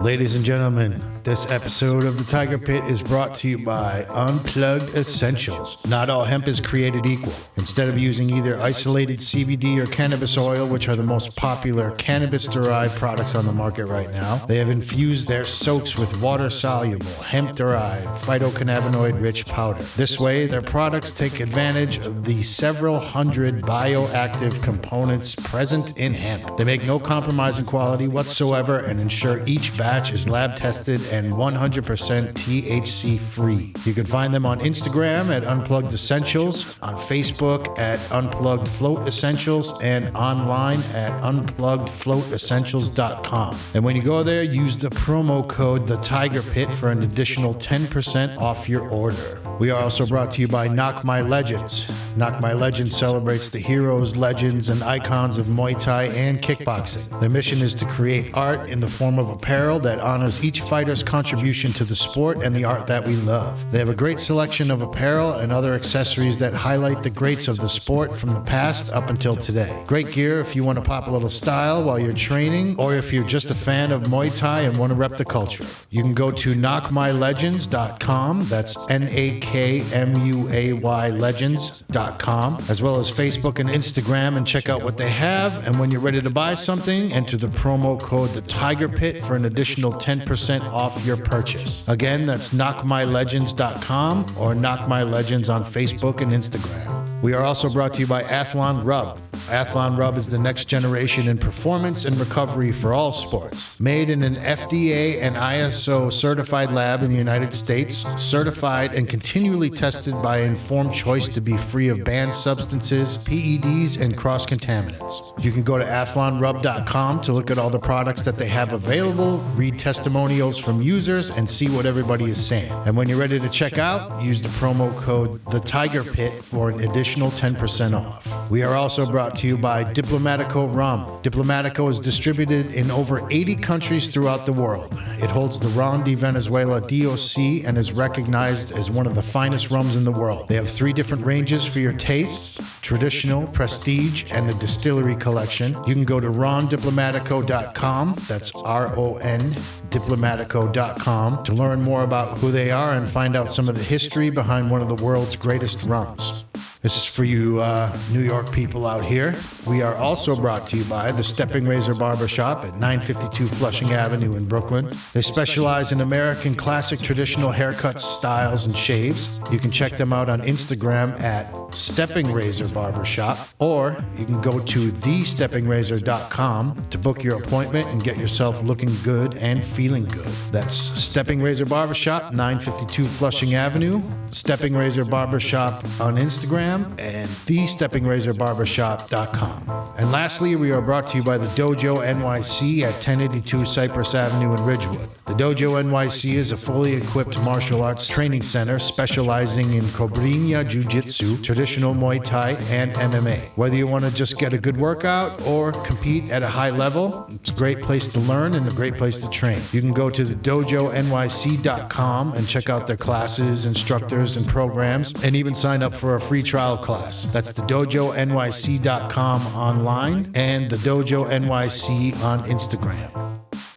Ladies and gentlemen, this episode of The Tiger Pit is brought to you by Unplugged Essentials. Not all hemp is created equal. Instead of using either isolated CBD or cannabis oil, which are the most popular cannabis-derived products on the market right now, they have infused their soaks with water-soluble, hemp-derived, phytocannabinoid-rich powder. This way, their products take advantage of the several hundred bioactive components present in hemp. They make no compromise in quality whatsoever and ensure each batch is lab tested and 100% THC free. You can find them on Instagram at Unplugged Essentials, on Facebook at Unplugged Float Essentials, and online at unpluggedfloatessentials.com. And when you go there, use the promo code The Tiger Pit for an additional 10% off your order. We are also brought to you by Knock My Legends. Knock My Legends celebrates the heroes, legends, and icons of Muay Thai and kickboxing. Their mission is to create art in the form of apparel that honors each fighter's contribution to the sport and the art that we love. They have a great selection of apparel and other accessories that highlight the greats of the sport from the past up until today. Great gear if you want to pop a little style while you're training, or if you're just a fan of Muay Thai and want to rep the culture. You can go to knockmylegends.com, that's NAKMUAY legends.com, as well as Facebook and Instagram, and check out what they have. And when you're ready to buy something, enter the promo code The Tiger Pit for an additional 10% off your purchase. Again, that's knockmylegends.com or Knock My Legends on Facebook and Instagram. We are also brought to you by Athlon Rub. Athlon Rub is the next generation in performance and recovery for all sports. Made in an FDA and ISO certified lab in the United States, certified and continually tested by Informed Choice to be free of banned substances, PEDs, and cross-contaminants. You can go to athlonrub.com to look at all the products that they have available, read testimonials from users, and see what everybody is saying. And when you're ready to check out, use the promo code The Tiger Pit for an additional 10% off. We are also brought to you by Diplomatico Rum. Diplomatico is distributed in over 80 countries throughout the world. It holds the Ron de Venezuela DOC and is recognized as one of the finest rums in the world. They have 3 different ranges for your tastes: traditional, prestige, and the distillery collection. You can go to rondiplomatico.com, that's RON diplomatico.com, to learn more about who they are and find out some of the history behind one of the world's greatest rums. This is for you New York people out here. We are also brought to you by the Stepping Razor Barbershop at 952 Flushing Avenue in Brooklyn. They specialize in American classic traditional haircuts, styles, and shaves. You can check them out on Instagram at Stepping Razor Barbershop, or you can go to thesteppingrazor.com to book your appointment and get yourself looking good and feeling good. That's Stepping Razor Barbershop, 952 Flushing Avenue, Stepping Razor Barbershop on Instagram, and thesteppingrazorbarbershop.com. And lastly, we are brought to you by the Dojo NYC at 1082 Cypress Avenue in Ridgewood. The Dojo NYC is a fully equipped martial arts training center specializing in Cobrinha Jiu-Jitsu, traditional Muay Thai, and MMA. Whether you want to just get a good workout or compete at a high level, it's a great place to learn and a great place to train. You can go to the dojonyc.com and check out their classes, instructors, and programs, and even sign up for a free trial class. That's the dojonyc.com online and the Dojo NYC on Instagram.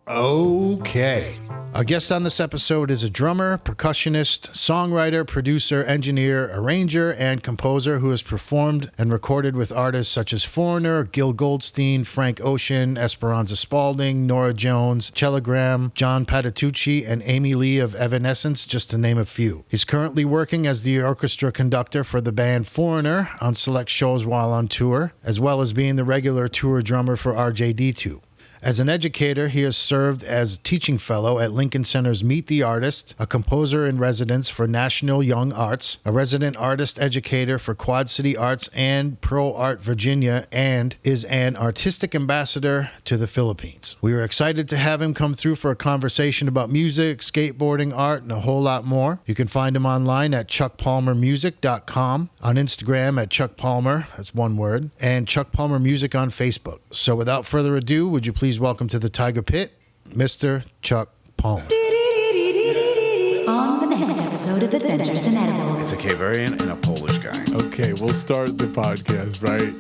Okay. Our guest on this episode is a drummer, percussionist, songwriter, producer, engineer, arranger, and composer who has performed and recorded with artists such as Foreigner, Gil Goldstein, Frank Ocean, Esperanza Spalding, Norah Jones, Cellogram, John Patitucci, and Amy Lee of Evanescence, just to name a few. He's currently working as the orchestra conductor for the band Foreigner on select shows while on tour, as well as being the regular tour drummer for RJD2. As an educator, he has served as teaching fellow at Lincoln Center's Meet the Artist, a composer in residence for National Young Arts, a resident artist educator for Quad City Arts and Pro Art Virginia, and is an artistic ambassador to the Philippines. We were excited to have him come through for a conversation about music, skateboarding, art, and a whole lot more. You can find him online at chuckpalmermusic.com, on Instagram at Chuck Palmer, that's one word, and Chuck Palmer Music on Facebook. So without further ado, would you please welcome to the Tiger Pit, Mr. Chuck Palmer. On the next episode of Adventures in Edibles. It's a Bavarian and a Polish guy. Okay, we'll start the podcast, right?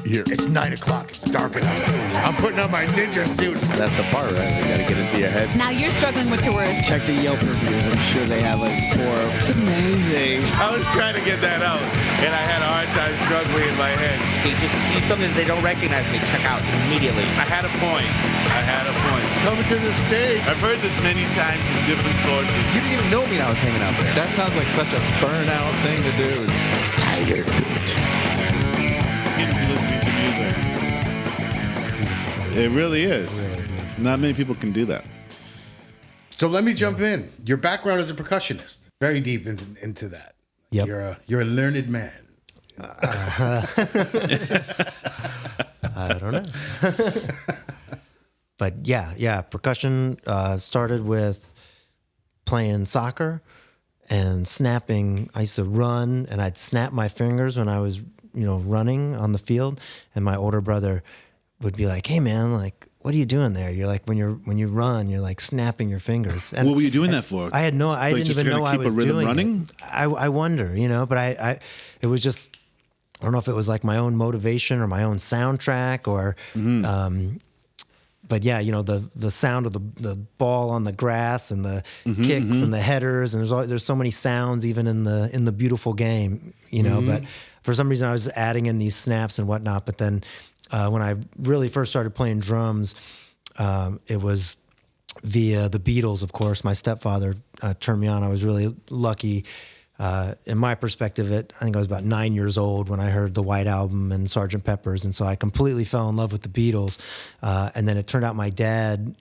It's 9 o'clock. It's dark enough. I'm putting on my ninja suit. That's the part, right? You gotta get into your head. Now you're struggling with your words. Check the Yelp reviews. I'm sure they have like 4. It's amazing. I was trying to get that out, and I had a hard time struggling in my head. They just see something they don't recognize, and they check out immediately. I had a point. Coming to the stage. I've heard this many times from different sources. You didn't even know me when I was hanging out there. That sounds like such a burnout thing to do. Tiger Pit. Listening to music. It really is. Not many people can do that. So let me jump in. Your background as a percussionist, very deep into that. Yep. You're a learned man. I don't know. But yeah, percussion started with playing soccer and snapping. I used to run, and I'd snap my fingers when I was, running on the field. And my older brother would be like, "Hey, man, like, what are you doing there? You're like, when you run, you're like snapping your fingers." And what were you doing that for? I didn't even know I was doing running? it. I wonder, but I it was just, I don't know if it was like my own motivation or my own soundtrack or, but yeah, the sound of the ball on the grass and the kicks and the headers, and there's so many sounds even in the beautiful game, but for some reason I was adding in these snaps and whatnot. But then when I really first started playing drums, it was via the Beatles, of course. My stepfather turned me on. I was really lucky. In my perspective, I think I was about 9 years old when I heard the White Album and Sgt. Pepper's, and so I completely fell in love with the Beatles. And then it turned out my dad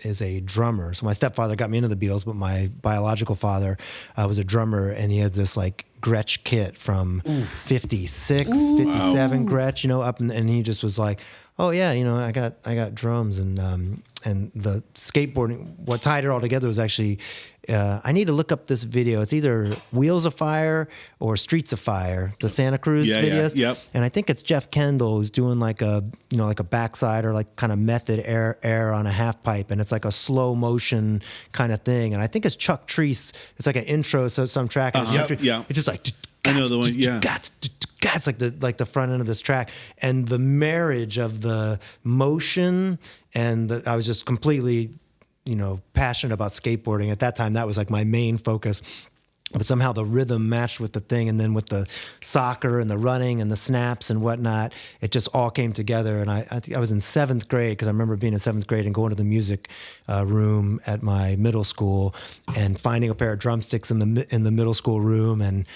is a drummer. So my stepfather got me into the Beatles, but my biological father was a drummer, and he had this like Gretsch kit from 56, 57 Gretsch, up, and he just was like, "Oh yeah, I got drums," and the skateboarding. What tied it all together was actually, I need to look up this video. It's either Wheels of Fire or Streets of Fire, the Santa Cruz videos. Yep. And I think it's Jeff Kendall who's doing like a backside or like kind of method air on a half pipe, and it's like a slow motion kind of thing. And I think it's Chuck Treece. It's like an intro, so some track. It's just like, I know the one. Yeah. It's like the front end of this track, and the marriage of the motion and I was just completely, passionate about skateboarding. At that time, that was like my main focus. But somehow the rhythm matched with the thing, and then with the soccer and the running and the snaps and whatnot, it just all came together. And I think I was in 7th grade, because I remember being in 7th grade and going to the music room at my middle school and finding a pair of drumsticks in the middle school room, and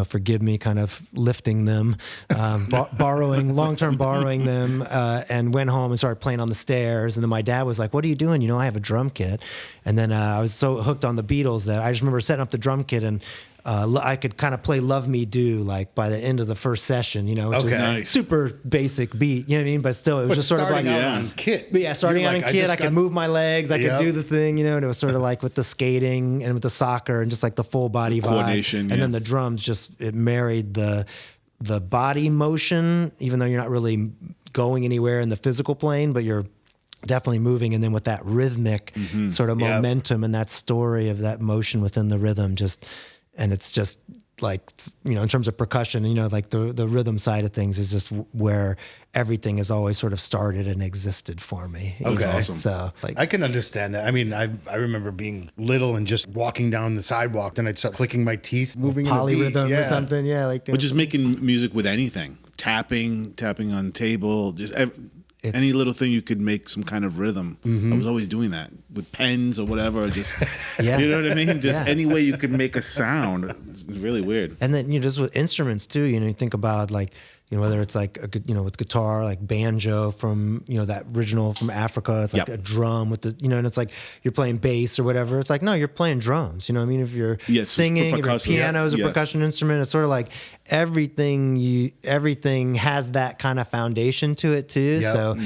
forgive me, kind of lifting them, long-term borrowing them, and went home and started playing on the stairs. And then my dad was like, "What are you doing? I have a drum kit." And then I was so hooked on the Beatles that I just remember setting up the drum kit, and I could kind of play Love Me Do like by the end of the first session, which is nice. Super basic beat, you know what I mean? But still, it was just sort of like, on kit. Yeah, starting out in kit, I could move my legs, I could do the thing, and it was sort of like with the skating and with the soccer and just like the full body vibe. Coordination, and then the drums it married the body motion, even though you're not really going anywhere in the physical plane, but you're definitely moving, and then with that rhythmic sort of momentum and that story of that motion within the rhythm, and it's just like, in terms of percussion, like the rhythm side of things is just where everything has always sort of started and existed for me. Okay. Awesome. So I can understand that. I mean, I remember being little and just walking down the sidewalk, then I'd start clicking my teeth, moving polyrhythm or something. Yeah. Like But just making music with anything, tapping on the table, just any little thing you could make some kind of rhythm. I was always doing that with pens or whatever. Just, you know what I mean? Just any way you could make a sound. It's really weird. And then, just with instruments too, you think about like, whether it's like with guitar, like banjo from, that original from Africa, it's like a drum with the, and it's like you're playing bass or whatever. It's like, no, you're playing drums. You know what I mean? If you're singing, if your piano is a percussion instrument, it's sort of like everything has that kind of foundation to it too. Yep. So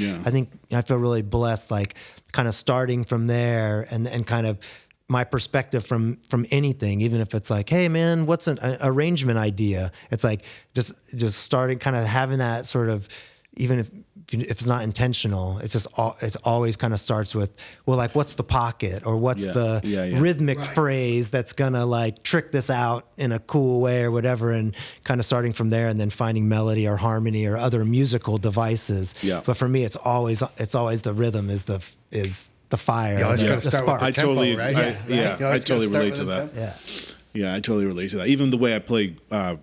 I feel really blessed, like kind of starting from there and kind of my perspective from anything, even if it's like, hey man, what's an arrangement idea? It's like just starting kind of having that sort of, even if it's not intentional, it's always kind of starts with, well, like, what's the pocket, or what's the rhythmic phrase that's gonna like trick this out in a cool way or whatever, and kind of starting from there, and then finding melody or harmony or other musical devices. Yeah. But for me, it's always the rhythm is the fire, the spark. I totally relate to that. Yeah. Yeah, I totally relate to that. Even the way I play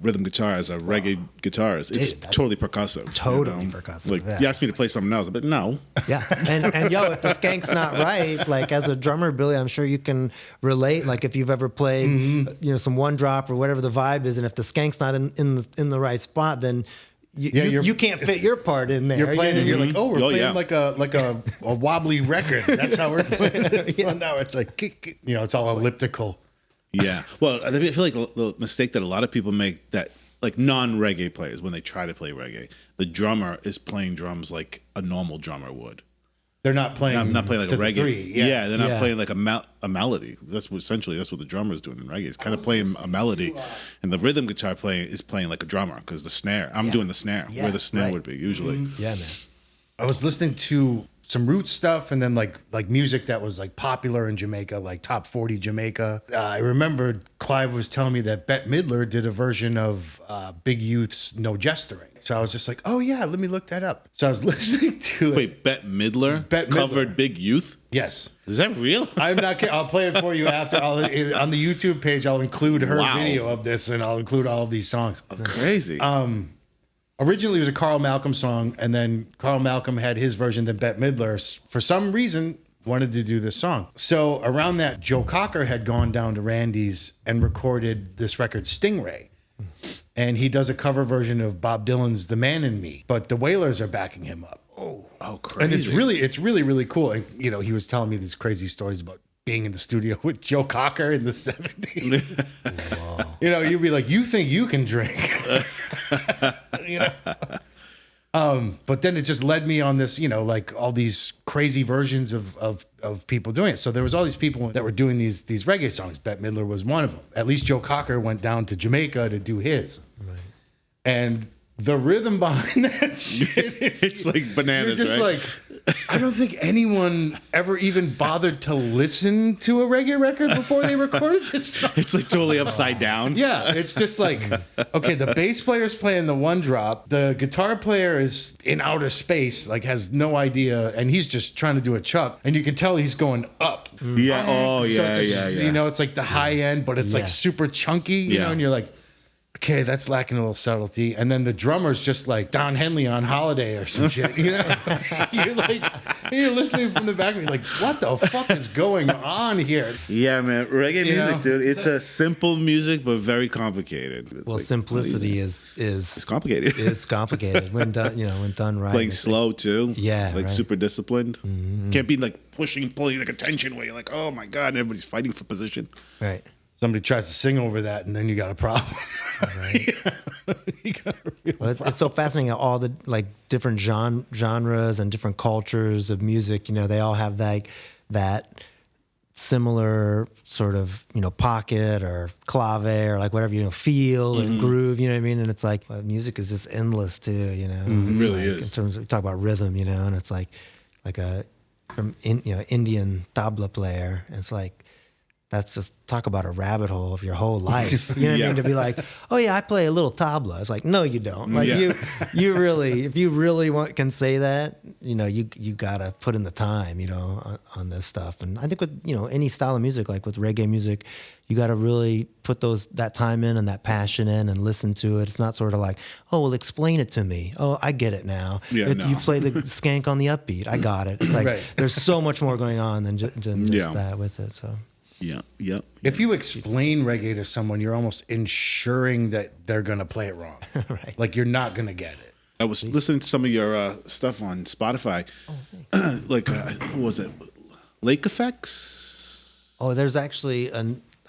rhythm guitar as a reggae guitarist, it's totally percussive. Totally percussive. Like, you asked me to play something else, but no. Yeah, and yo, if the skank's not right, like as a drummer, Billy, I'm sure you can relate. Like if you've ever played, some one drop or whatever the vibe is, and if the skank's not in the right spot, then you can't fit your part in there. You're playing and you're like, we're playing like a wobbly record. That's how we're playing. So now it's like, it's all elliptical. Yeah. Well, I feel like the mistake that a lot of people make, that like non-reggae players, when they try to play reggae, the drummer is playing drums like a normal drummer would. They're not playing. Not playing like a reggae. They're not playing like a melody. That's what the drummer is doing in reggae. It's kind of playing a melody, and the rhythm guitar is playing like a drummer, because the snare. I'm doing the snare where the snare would be usually. Mm-hmm. Yeah, man. I was listening to some roots stuff, and then like music that was like popular in Jamaica, like top 40 Jamaica. I remembered Clive was telling me that Bette Midler did a version of Big Youth's No Gesturing. So I was just like, oh yeah, let me look that up. So I was listening to it. Wait, Bette Midler covered Big Youth? Yes. Is that real? I'm not kidding. I'll play it for you after. On the YouTube page, I'll include her video of this, and I'll include all of these songs. Oh, crazy. Originally, it was a Carl Malcolm song, and then Carl Malcolm had his version. Then Bette Midler, for some reason, wanted to do this song. So around that, Joe Cocker had gone down to Randy's and recorded this record, Stingray. And he does a cover version of Bob Dylan's The Man in Me, but the Wailers are backing him up. Oh, crazy. And it's really, really cool. And, he was telling me these crazy stories about being in the studio with Joe Cocker in the 70s. You'd be like, you think you can drink. But then it just led me on this, like all these crazy versions of people doing it. So there was all these people that were doing these reggae songs. Bette Midler was one of them. At least Joe Cocker went down to Jamaica to do his. Right. And the rhythm behind that shit, it's like bananas, you're just right? Like, I don't think anyone ever even bothered to listen to a reggae record before they recorded this. It's like totally upside down. Yeah, it's just like, okay, the bass player's playing the one drop, the guitar player is in outer space, like has no idea, and he's just trying to do a chuck, and you can tell he's going up. Yeah, yeah. It's like the high end, but it's like super chunky, you know, and you're like, okay, that's lacking a little subtlety. And then the drummer's just like Don Henley on Holiday or some shit, You're listening from the back, and you're like, what the fuck is going on here? Yeah, man. Reggae music, dude. It's a simple music, but very complicated. It's well, simplicity is it's complicated. Is complicated when done, when done right. Playing slow too. Yeah, like super disciplined. Mm-hmm. Can't be like pushing, pulling like a tension where you're like, oh my god, and everybody's fighting for position. Right. Somebody tries to sing over that, and then you got a problem. Right. It's so fascinating how all the like different genres and different cultures of music, they all have that similar sort of pocket or clave or like whatever feel and groove. You know what I mean? And it's like music is just endless too. It really is. In terms of, we talk about rhythm, and it's like a Indian tabla player. And it's like. That's just talk about a rabbit hole of your whole life. You know what I mean? To be like, oh yeah, I play a little tabla. It's like, no, you don't. Like you really, if you really can say that, you gotta put in the time, on this stuff. And I think with any style of music, like with reggae music, you gotta really put that time in and that passion in and listen to it. It's not sort of like, oh, well, explain it to me. Oh, I get it now. Yeah, You play the skank on the upbeat. I got it. It's like there's so much more going on than just that with it. So. Yeah. If you explain reggae to someone, you're almost ensuring that they're going to play it wrong. Right. Like you're not going to get it. I was listening to some of your stuff on Spotify. Oh, thanks. Like, what was it? Lake Effects? Oh, there's actually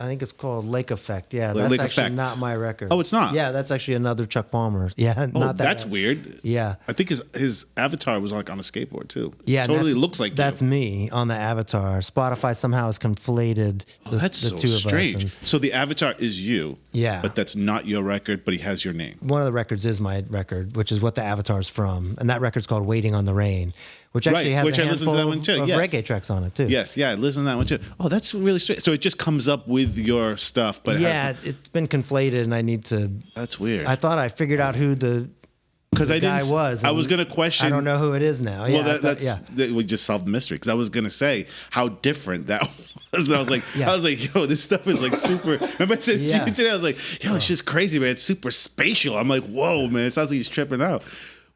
I think it's called Lake Effect. Yeah, Lake that's actually Effect. not my record. Oh, it's not? Yeah, that's actually another Chuck Palmer. Yeah, Oh, not that. that's weird. Yeah. I think his avatar was like on a skateboard too. Yeah, totally that's- looks like that's you. me on the avatar. Spotify somehow has conflated Oh, that's the so two of us. strange. And So the avatar is you. Yeah. But that's not your record, but he has your name. one of the records is my record, which is what the avatar's from, and that record's called "Waiting on the Rain," which actually Right, has which a I listened to handful that one too, of yes. reggae tracks on it too. Yes, yeah, listen to that one too. Oh, that's really strange. So it just comes up with your stuff, but Yeah, it's been conflated, and I need to. that's weird. I thought I figured out who the Because I guy didn't. was. I and was going to question. I don't know who it is now. Yeah, Well, I thought- that's yeah. we just solved the mystery. Because I was going to say how different that was. And I was like, Yeah. yo, this stuff is like super. Remember I said to Yeah. you today, I was like, yo, it's just crazy, man. It's super spatial. I'm like, whoa, man. It sounds like he's tripping out.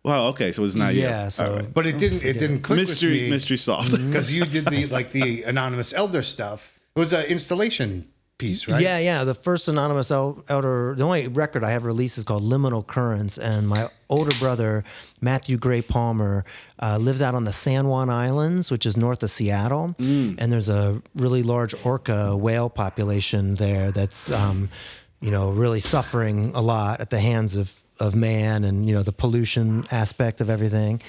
Wow. Okay, so it's not you. Yeah, so- All right. But it didn't click Mystery solved. because you did the anonymous elder stuff. It was an installation piece, right? Yeah. The first Anonymous Elder, the only record I have released is called Liminal Currents, and my older brother, Matthew Gray Palmer, lives out on the San Juan Islands, which is north of Seattle, and there's a really large orca whale population there that's, really suffering a lot at the hands of man and, the pollution aspect of everything.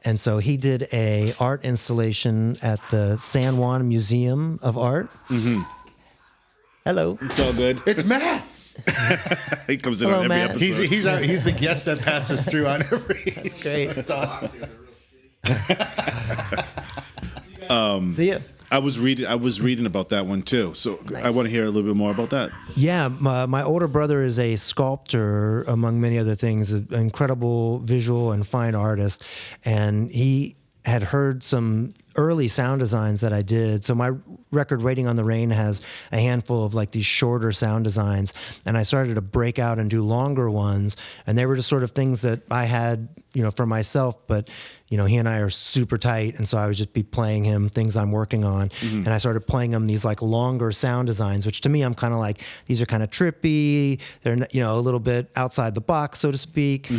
And so he did a art installation at the San Juan Museum of Art. Mm-hmm. Hello. It's all good. It's Matt. He comes in Hello, on every Matt. episode. He's the guest that passes through on every. That's great. That's awesome. See ya. I was reading about that one too. So I want to hear a little bit more about that. Yeah, my older brother is a sculptor, among many other things, an incredible visual and fine artist, and he had heard some early sound designs that I did. So my record Waiting on the Rain has a handful of like these shorter sound designs, and I started to break out and do longer ones, and they were just sort of things that I had, for myself, but he and I are super tight, and so I would just be playing him things I'm working on, and I started playing him these like longer sound designs, which to me I'm kind of like, these are kind of trippy, they're a little bit outside the box, so to speak.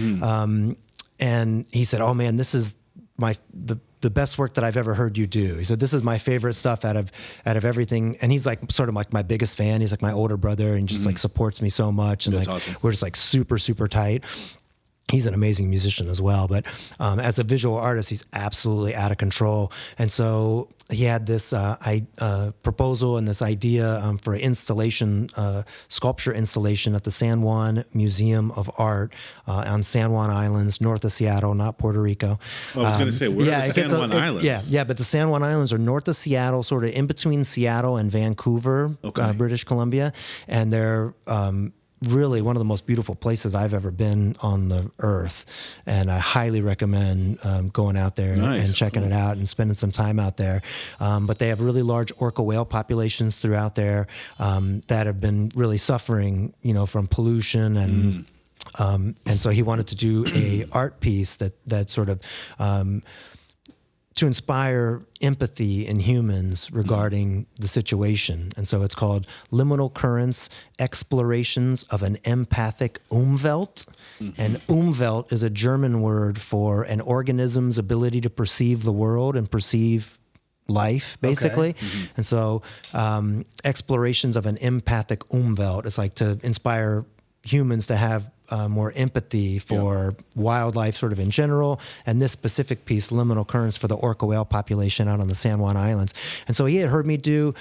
And he said, "Oh man, this is the best work that I've ever heard you do." He said, "This is my favorite stuff out of everything." And he's like sort of like my biggest fan. He's like my older brother and just like supports me so much. And That's like awesome. we're just like super, super tight. He's an amazing musician as well, but as a visual artist, he's absolutely out of control. And so he had this proposal and this idea for an installation, sculpture installation at the San Juan Museum of Art on San Juan Islands, north of Seattle, not Puerto Rico. I was going to say, where are the San Juan Islands? Yeah, but the San Juan Islands are north of Seattle, sort of in between Seattle and Vancouver, British Columbia, and they're really one of the most beautiful places I've ever been on the earth, and I highly recommend going out there and checking it out and spending some time out there. But they have really large orca whale populations throughout there that have been really suffering, from pollution and so he wanted to do a art piece that sort of to inspire empathy in humans regarding the situation. And so it's called Liminal Currents, Explorations of an Empathic Umwelt. And Umwelt is a German word for an organism's ability to perceive the world and perceive life, basically. And so explorations of an empathic Umwelt, it's like to inspire humans to have more empathy for wildlife sort of in general, and this specific piece, Liminal Currents, for the orca whale population out on the San Juan Islands. And so he had heard me do,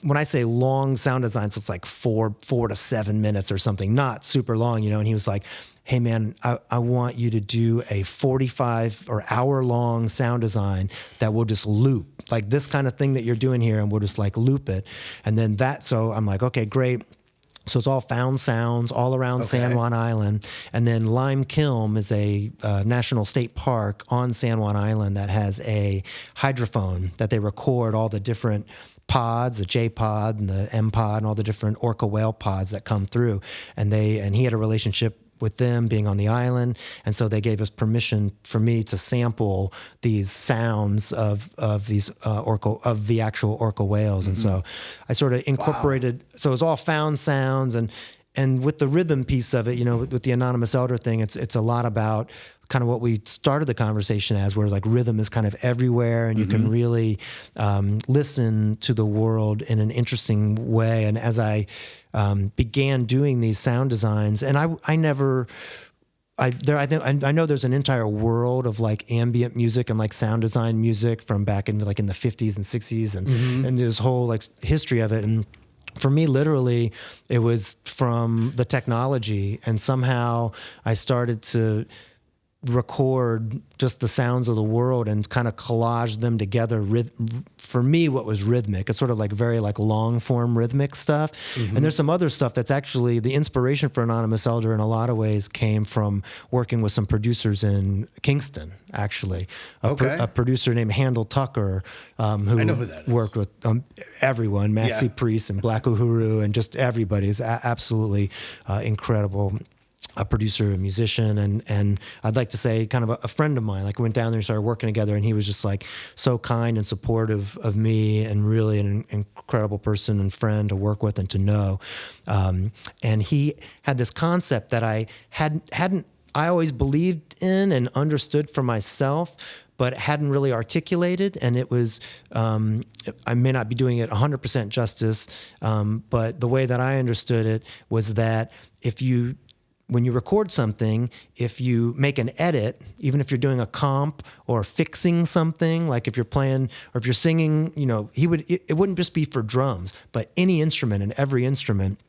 when I say long sound designs, it's like 4 to 7 minutes or something, not super long, and he was like, "Hey man, I want you to do a 45 or hour long sound design that will just loop, like this kind of thing that you're doing here, and we'll just like loop it." And then so I'm like, okay, great. So it's all found sounds all around San Juan Island. And then Lime Kiln is a national state park on San Juan Island that has a hydrophone that they record all the different pods, the J pod and the M pod and all the different orca whale pods that come through. And he had a relationship with them being on the island, and so they gave us permission for me to sample these sounds of these of the actual orca whales. And so I sort of incorporated. So it was all found sounds, and and with the rhythm piece of it, with the Anonymous Elder thing, it's a lot about kind of what we started the conversation as, where like rhythm is kind of everywhere, and you can really listen to the world in an interesting way. And as I began doing these sound designs, and I know there's an entire world of like ambient music and like sound design music from back in the 50s and 60s, and this whole like history of it. And for me, literally, it was from the technology, and somehow I started to record just the sounds of the world and kind of collage them together. For me, what was rhythmic, it's sort of like very like long form rhythmic stuff. And there's some other stuff that's actually the inspiration for Anonymous Elder in a lot of ways came from working with some producers in Kingston, actually. A producer named Handel Tucker, who I know who that is. Worked with everyone, Maxi Priest and Black Uhuru, and just everybody is absolutely incredible. A producer, a musician, and I'd like to say kind of a friend of mine. Like, we went down there and started working together, and he was just like so kind and supportive of me, and really an incredible person and friend to work with and to know. And he had this concept that I always believed in and understood for myself, but hadn't really articulated. And it was, I may not be doing it 100% justice, but the way that I understood it was that when you record something, if you make an edit, even if you're doing a comp or fixing something, like if you're playing or if you're singing, it wouldn't just be for drums, but any instrument and every instrument.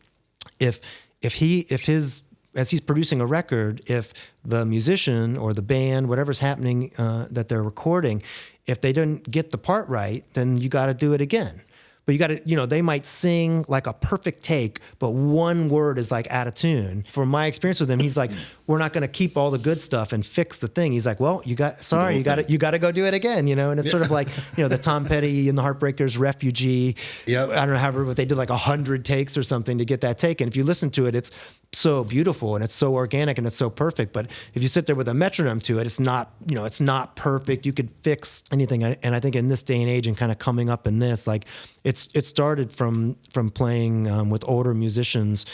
As he's producing a record, if the musician or the band, whatever's happening that they're recording, if they didn't get the part right, then you got to do it again. But you got to, they might sing like a perfect take, but one word is like out of tune. From my experience with him, he's like, we're not going to keep all the good stuff and fix the thing. He's like, well, you got to go do it again, And it's sort of like, the Tom Petty and the Heartbreakers Refugee. Yep. I don't know but they did like 100 takes or something to get that take. And if you listen to it, it's so beautiful and it's so organic and it's so perfect. But if you sit there with a metronome to it, it's not, it's not perfect. You could fix anything. And I think in this day and age, and kind of coming up in this, like it started from playing with older musicians.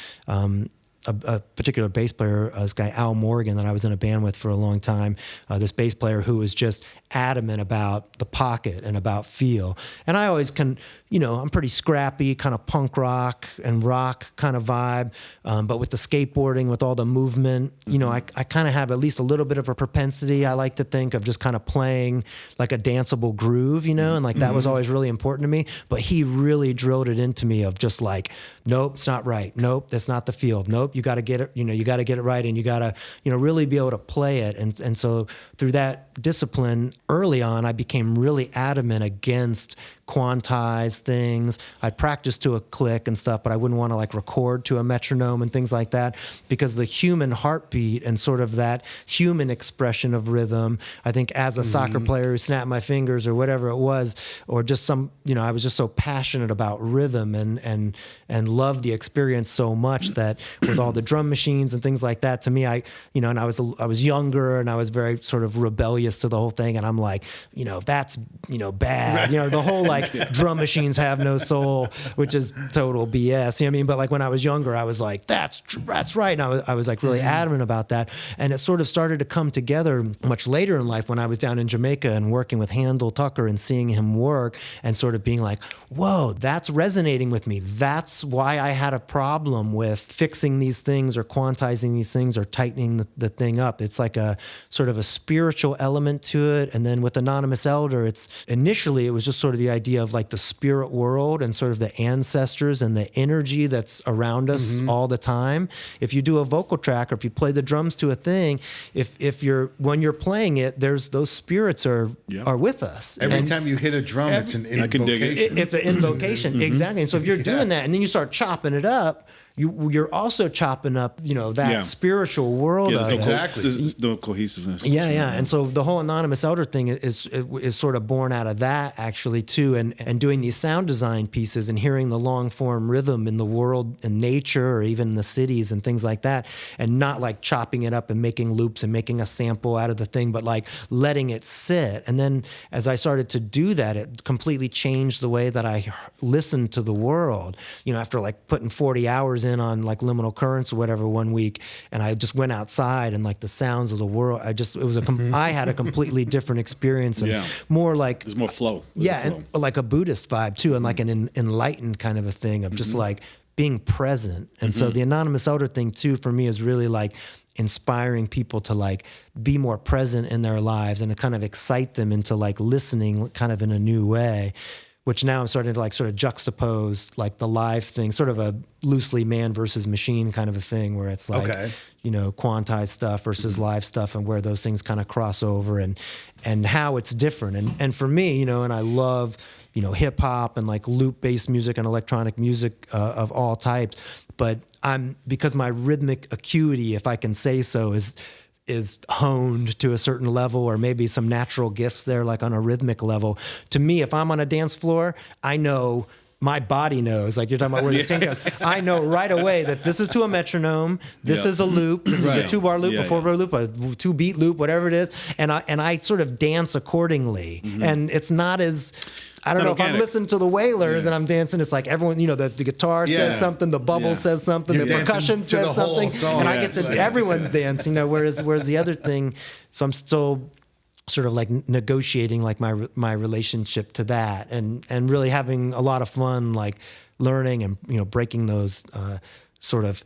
A particular bass player, this guy Al Morgan, that I was in a band with for a long time, this bass player who was just adamant about the pocket and about feel. And I always I'm pretty scrappy, kind of punk rock and rock kind of vibe, but with the skateboarding, with all the movement, I kind of have at least a little bit of a propensity, I like to think, of just kind of playing like a danceable groove, and like that was always really important to me. But he really drilled it into me of just like, nope, it's not right. Nope, that's not the feel. Nope, you got to get it, you got to get it right, and you got to, really be able to play it. And so through that discipline, early on, I became really adamant against quantize things. I'd practice to a click and stuff, but I wouldn't want to like record to a metronome and things like that, because the human heartbeat and sort of that human expression of rhythm, I think as a soccer player who snapped my fingers or whatever it was, or just I was just so passionate about rhythm and loved the experience so much that with all the drum machines and things like that, to me, and I was younger and I was very sort of rebellious to the whole thing. And I'm like, that's, bad, the whole like drum machines have no soul, which is total BS. You know what I mean? But like when I was younger, I was like, that's right. And I was like really adamant about that. And it sort of started to come together much later in life when I was down in Jamaica and working with Handel Tucker and seeing him work and sort of being like, whoa, that's resonating with me. That's why I had a problem with fixing these things or quantizing these things or tightening the thing up. It's like a sort of a spiritual element to it. And then with Anonymous Elder, initially it was just sort of the idea of like the spirit world and sort of the ancestors and the energy that's around us all the time. If you do a vocal track or if you play the drums to a thing, when you're playing it, those spirits are with us. Every time you hit a drum, it's an invocation. I can dig it. It's an invocation, exactly. And so if you're doing that and then you start chopping it up, you're also chopping up, that spiritual world. Yeah, there's there's no cohesiveness. Yeah. And so the whole Anonymous Elder thing is sort of born out of that, actually, too. And doing these sound design pieces and hearing the long form rhythm in the world and nature, or even in the cities and things like that, and not like chopping it up and making loops and making a sample out of the thing, but like letting it sit. And then as I started to do that, it completely changed the way that I listened to the world. After like putting 40 hours was in on like Liminal Currents or whatever one week, and I just went outside and like the sounds of the world. I had a completely different experience and more like there's more flow. And like a Buddhist vibe too, and like an enlightened kind of a thing of just like being present. And so the Anonymous Elder thing too for me is really like inspiring people to like be more present in their lives and to kind of excite them into like listening kind of in a new way, which now I'm starting to like sort of juxtapose like the live thing, sort of a loosely man versus machine kind of a thing where it's like, you know, quantized stuff versus live stuff and where those things kind of cross over and how it's different. And for me, you know, and I love, you know, hip hop and like loop based music and electronic music of all types. But because my rhythmic acuity, if I can say so, is honed to a certain level, or maybe some natural gifts there, like on a rhythmic level. To me, if I'm on a dance floor, I know, my body knows, like you're talking about where the sync goes. I know right away that this is to a metronome, this is a loop, this is a 2-bar loop, a 4-bar loop, a 2-beat loop, whatever it is, and I sort of dance accordingly. And it's not as, I don't know, organic. If I'm listening to the Wailers and I'm dancing, it's like everyone, you know, the guitar says something, the bubble says something, the percussion says something, and I get to, everyone's dancing, you know, whereas the other thing, so I'm still sort of like negotiating like my relationship to that and really having a lot of fun, like learning and, you know, breaking those sort of,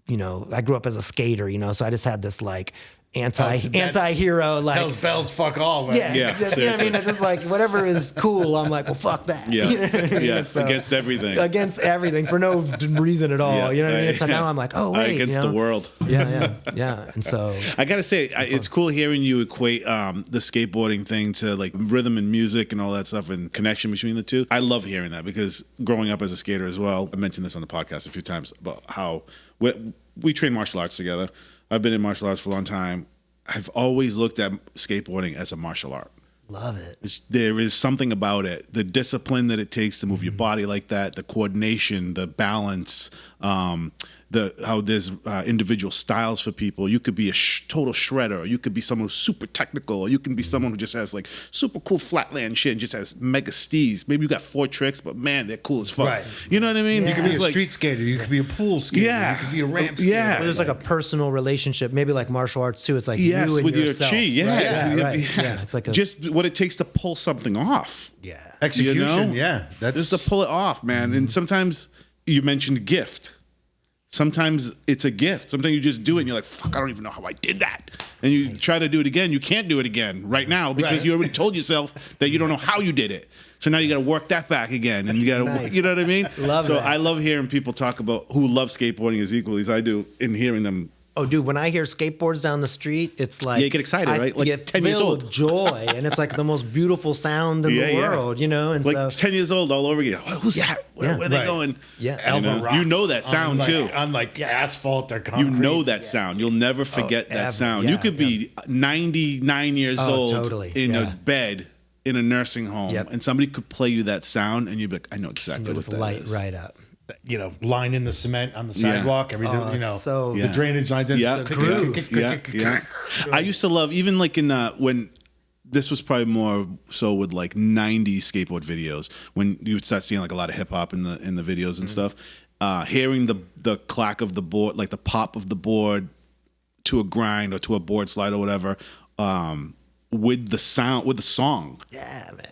you know, I grew up as a skater, you know, so I just had this like anti-hero, like Hell's bells, fuck all. Man. You know what I mean? It's just like whatever is cool, I'm like, well, fuck that. You know what I mean? So, against everything for no reason at all. You know what I mean? So now I'm like, oh wait, against the world. And so I gotta say, it's cool hearing you equate the skateboarding thing to like rhythm and music and all that stuff and connection between the two. I love hearing that because growing up as a skater as well, I mentioned this on the podcast a few times about how we train martial arts together. I've been in martial arts for a long time. I've always looked at skateboarding as a martial art. Love it. There is something about it. The discipline that it takes to move your body like that, the coordination, the balance, how there's individual styles for people. You could be a total shredder, or you could be someone who's super technical, or you can be someone who just has like super cool flatland shit and just has mega steez. Maybe you got 4 tricks, but man, they're cool as fuck. Right. You know what I mean? You could be a street skater. You could be a pool skater. You could be a ramp skater. Well, there's like a personal relationship, maybe like martial arts too. It's like you and with yourself. your chi. Right? It's like just what it takes to pull something off. Yeah. Execution. You know? That's just to pull it off, man. And sometimes you mentioned gift. Sometimes it's a gift. Sometimes you just do it and you're like, fuck, I don't even know how I did that. And you try to do it again. You can't do it again right now because you already told yourself that you don't know how you did it. So now you got to work that back again. And you got to, you know what I mean? I love hearing people talk about who love skateboarding as equally as I do and hearing them. Oh, dude, when I hear skateboards down the street, it's like... you get excited, right? Like 10 years old. With joy, and it's like the most beautiful sound in the world, you know? And like 10 years old all over again. Who's that? Where are they going? Yeah. You know that sound, too. On like asphalt or concrete. You know that sound. You'll never forget that sound. You could be 99 years old in a bed in a nursing home, and somebody could play you that sound, and you'd be like, I know exactly what that is. Light right up. You know, line in the cement on the sidewalk, everything, you know, the drainage lines. I used to love, even like in when this was probably more so with like 90s skateboard videos, when you would start seeing like a lot of hip hop in the videos and stuff, hearing the clack of the board, like the pop of the board to a grind or to a board slide or whatever, with the sound, with the song. Yeah, man.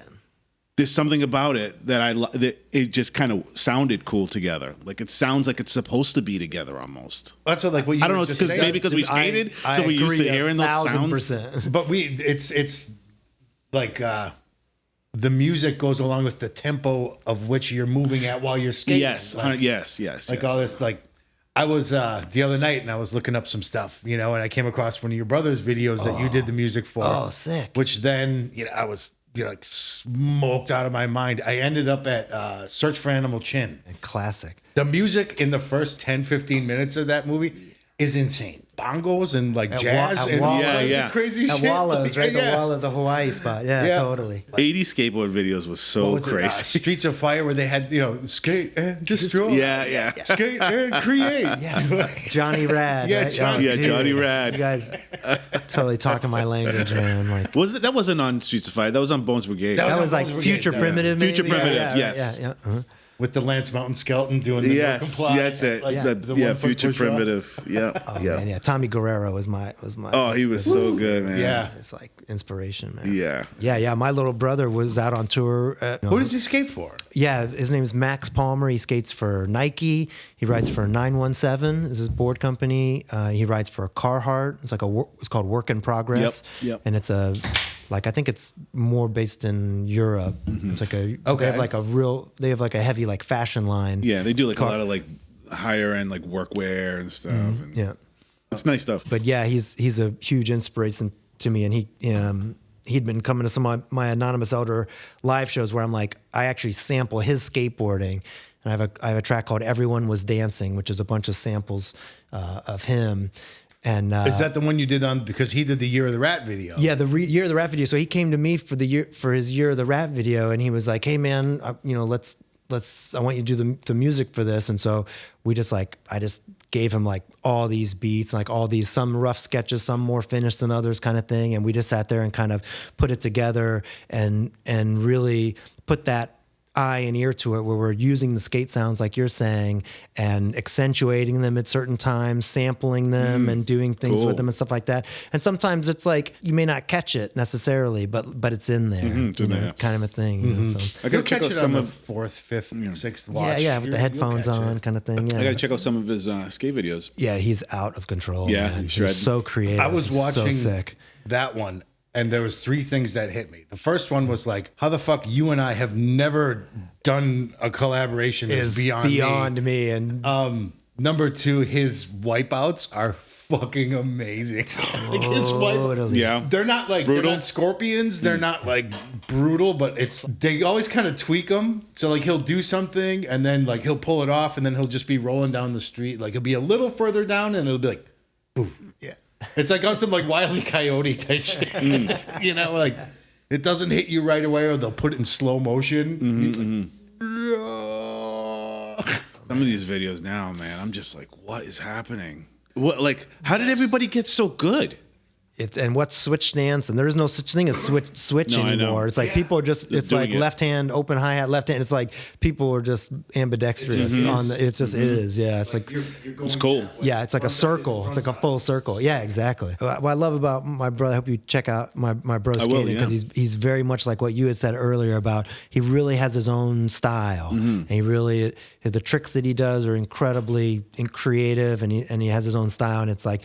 There's something about it that it just kind of sounded cool together. Like it sounds like it's supposed to be together almost. That's what like what you I don't know. It's because maybe because we skated, so we used to hearing those sounds. But it's like the music goes along with the tempo of which you're moving at while you're skating. Yes, like, yes. Like all this like. I was the other night and I was looking up some stuff, you know, and I came across one of your brother's videos that you did the music for. Oh, sick! Which then I was. Like smoked out of my mind. I ended up at Search for Animal Chin. Classic. The music in the first 10, 15 minutes of that movie is insane. Bongos and like jazz and crazy shit. At Wallows, right? The Wallows, a Hawaii spot. Yeah, totally. 80 skateboard videos was so crazy. Streets of Fire, where they had, skate and destroy. Yeah. Skate and create. Yeah. Johnny Rad. Yeah, right? Johnny Rad. You guys totally talking my language, man. Like, that wasn't on Streets of Fire. That was on Bones Brigade. That was like Future Primitive. Future Primitive, yes. Yeah. Uh-huh. with the Lance Mountain skeleton doing the no comply. That's it. Like, the 1 foot Future push-up. Primitive. Yeah, Man, yeah. Tommy Guerrero was my. Oh, he was so good, man. Yeah. It's like inspiration, man. Yeah. Yeah. My little brother was out on tour. Who does he skate for? Yeah, his name is Max Palmer. He skates for Nike. He rides for 917. Is his board company. He rides for Carhartt. It's like it's called Work in Progress. Yep. And it's I think it's more based in Europe. It's like they have like they have like a heavy like fashion line. Yeah, they do like a lot of like higher end like workwear and stuff. And Yeah. it's nice stuff. But yeah, he's a huge inspiration to me, and he'd been coming to some of my Anonymous Elder live shows where I'm like, I actually sample his skateboarding, and I have a track called "Everyone Was Dancing," which is a bunch of samples of him. And Is that the one you did on, because he did the Year of the Rat video? Yeah, the Year of the Rat video. So he came to me for his Year of the Rat video, and he was like, "Hey man, I want you to do the music for this." And so I just gave him like all these beats, like all these, some rough sketches, some more finished than others kind of thing. And we just sat there and kind of put it together and really put that eye and ear to it, where we're using the skate sounds like you're saying and accentuating them at certain times, sampling them and doing things with them and stuff like that. And sometimes it's like you may not catch it necessarily, but it's in there, It's in there. kind of a thing. You know, so. I gotta check out some of fourth, fifth, sixth watch. Yeah, with the headphones on, kind of thing. Yeah, I gotta check out some of his skate videos. Yeah, he's out of control. Yeah, man. sure. He's so creative. I was He's watching so sick. that one, and there was 3 things that hit me. The first one was like, how the fuck you and I have never done a collaboration Is that's beyond me. And Number 2, his wipeouts are fucking amazing. Like his totally. Yeah, they're not like Brutal? they're not scorpions. They're not like brutal, but they always kind of tweak them. So like he'll do something and then like he'll pull it off, and then he'll just be rolling down the street. Like he'll be a little further down, and it'll be like, poof. Yeah. It's like on some like Wile E. Coyote type shit. You know, like it doesn't hit you right away, or they'll put it in slow motion. some of these videos now, man, I'm just like, what is happening? What, like, how did everybody get so good? And what's switch stance, and there's no such thing as switch No, I know. anymore. It's like people are just it's doing like it. left hand open hi-hat, left hand. It's like people are just ambidextrous on the, it just is. Yeah, it's like It's cool. yeah, it's like a circle. It's like a full circle. Yeah, exactly. What I love about my brother, I hope you check out my bro I will, skating, because yeah. he's very much like what you had said earlier about he really has his own style, and he really, the tricks that he does are incredibly creative, and he has his own style, and it's like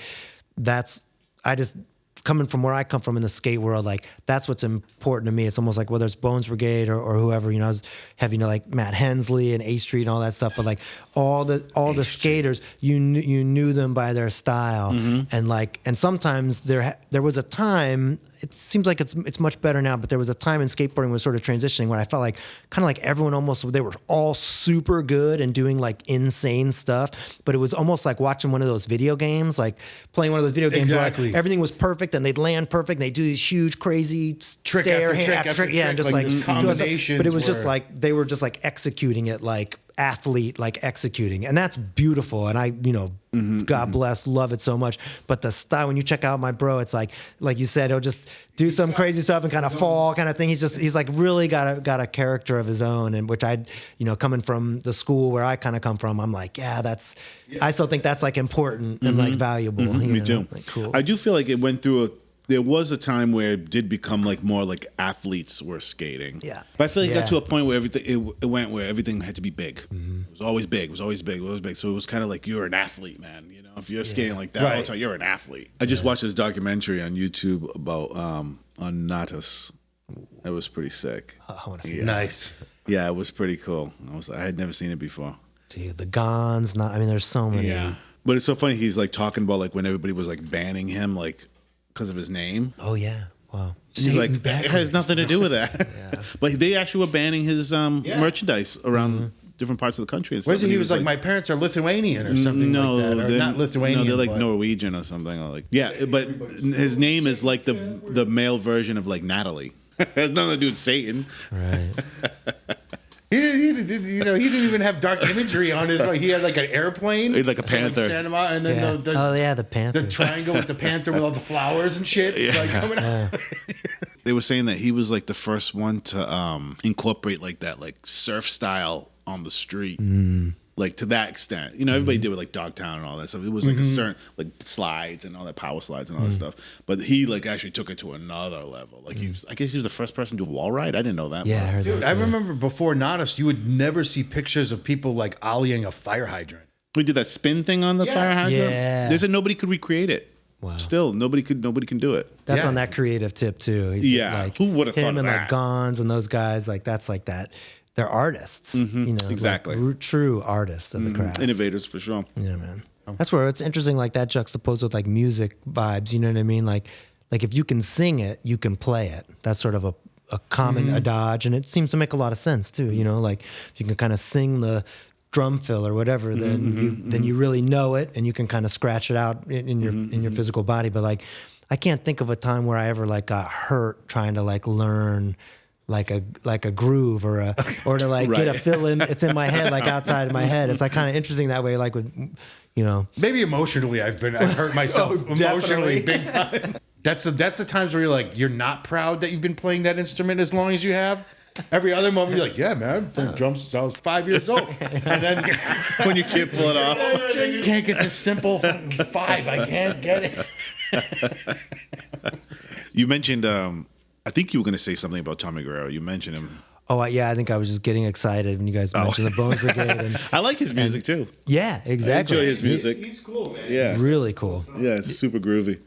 coming from where I come from in the skate world, like that's what's important to me. It's almost like whether it's Bones Brigade or whoever, I was having like Matt Hensley and A Street and all that stuff, but like all the skaters, you knew them by their style, and sometimes there was a time. It seems like it's much better now, but there was a time in skateboarding was sort of transitioning where I felt like kind of like everyone they were all super good and doing like insane stuff, but it was almost like watching one of those video games, like playing one of those video games Exactly. where like, everything was perfect and they'd land perfect and they'd do these huge crazy Trick stair after hand trick after yeah, trick, and just like like these do all that stuff. combinations But it was just were- like they were just like executing it like athlete, like executing, and that's beautiful, and I God bless, love it so much. But the style, when you check out my bro, it's like you said, he'll just do some crazy stuff and kind of fall kind of thing. He's like really got a character of his own, and which coming from the school where I kind of come from, I'm like, I still think that's like important and like valuable. Me too. Like, cool. I do feel like it went through there was a time where it did become like more like athletes were skating. Yeah. But I feel like it Yeah. got to a point where it went where everything had to be big. It was always big. It was always big. It was big. So it was kind of like you're an athlete, man. You know, if you're skating like that all the time, you're an athlete. I just watched this documentary on YouTube about on Natas. That was pretty sick. I want to see Nice. Yeah, it was pretty cool. I had never seen it before. Dude, the Gons. There's so many. Yeah. But it's so funny. He's like talking about like when everybody was like banning him like because of his name. Oh yeah. Wow. He's like, it has nothing to do with that. But they actually were banning his merchandise around different parts of the country. And stuff. Where's And he was like, my parents are Lithuanian or something like that. Or they're not Lithuanian. No, they're like but- Norwegian or something. Or like but his name is like the male version of like Natalie. It has nothing to do with Satan. Right. He didn't even have dark imagery on his. He had like an airplane, He had like a panther. Like, stand him out, and then The Panther. the triangle with the panther with all the flowers and shit, like coming out. They were saying that he was like the first one to incorporate like that like surf style on the street. Like to that extent, everybody did with like Dogtown and all that stuff. It was like a certain like slides and all that power slides and all that stuff. But he like actually took it to another level. Like I guess he was the first person to do a wall ride. I didn't know that. Yeah, I heard Dude, that. I remember before Nodus, you would never see pictures of people like ollieing a fire hydrant. We did that spin thing on the fire hydrant. Yeah. They said nobody could recreate it. Wow. Still, nobody can do it. That's on that creative tip too. Yeah. Like Who would have thought him of and that? like Gons and those guys, like that's like that. They're artists, Exactly. like, true artists of the craft. Innovators for sure. Yeah, man. That's where it's interesting, like that juxtaposed with like music vibes. You know what I mean? Like if you can sing it, you can play it. That's sort of a common adage, and it seems to make a lot of sense too. Like if you can kind of sing the drum fill or whatever, then you really know it, and you can kind of scratch it out in your physical body. But like, I can't think of a time where I ever like got hurt trying to like learn like a groove or to like get a fill in. It's in my head, like outside of my head. It's like kind of interesting that way. Like with, maybe emotionally, I've hurt myself emotionally big time. That's the times where you're not proud that you've been playing that instrument as long as you have. Every other moment you're like, yeah, man, I've played drums since I was 5 years old. And then When you can't pull it off. you can't get this simple 5. I can't get it. You mentioned, I think you were going to say something about Tommy Guerrero. You mentioned him. Oh, yeah, I think I was just getting excited when you guys mentioned the Bones Brigade. And, I like his music too. yeah, exactly. I enjoy his music. He's cool, man. Yeah. Really cool. Yeah, it's super groovy.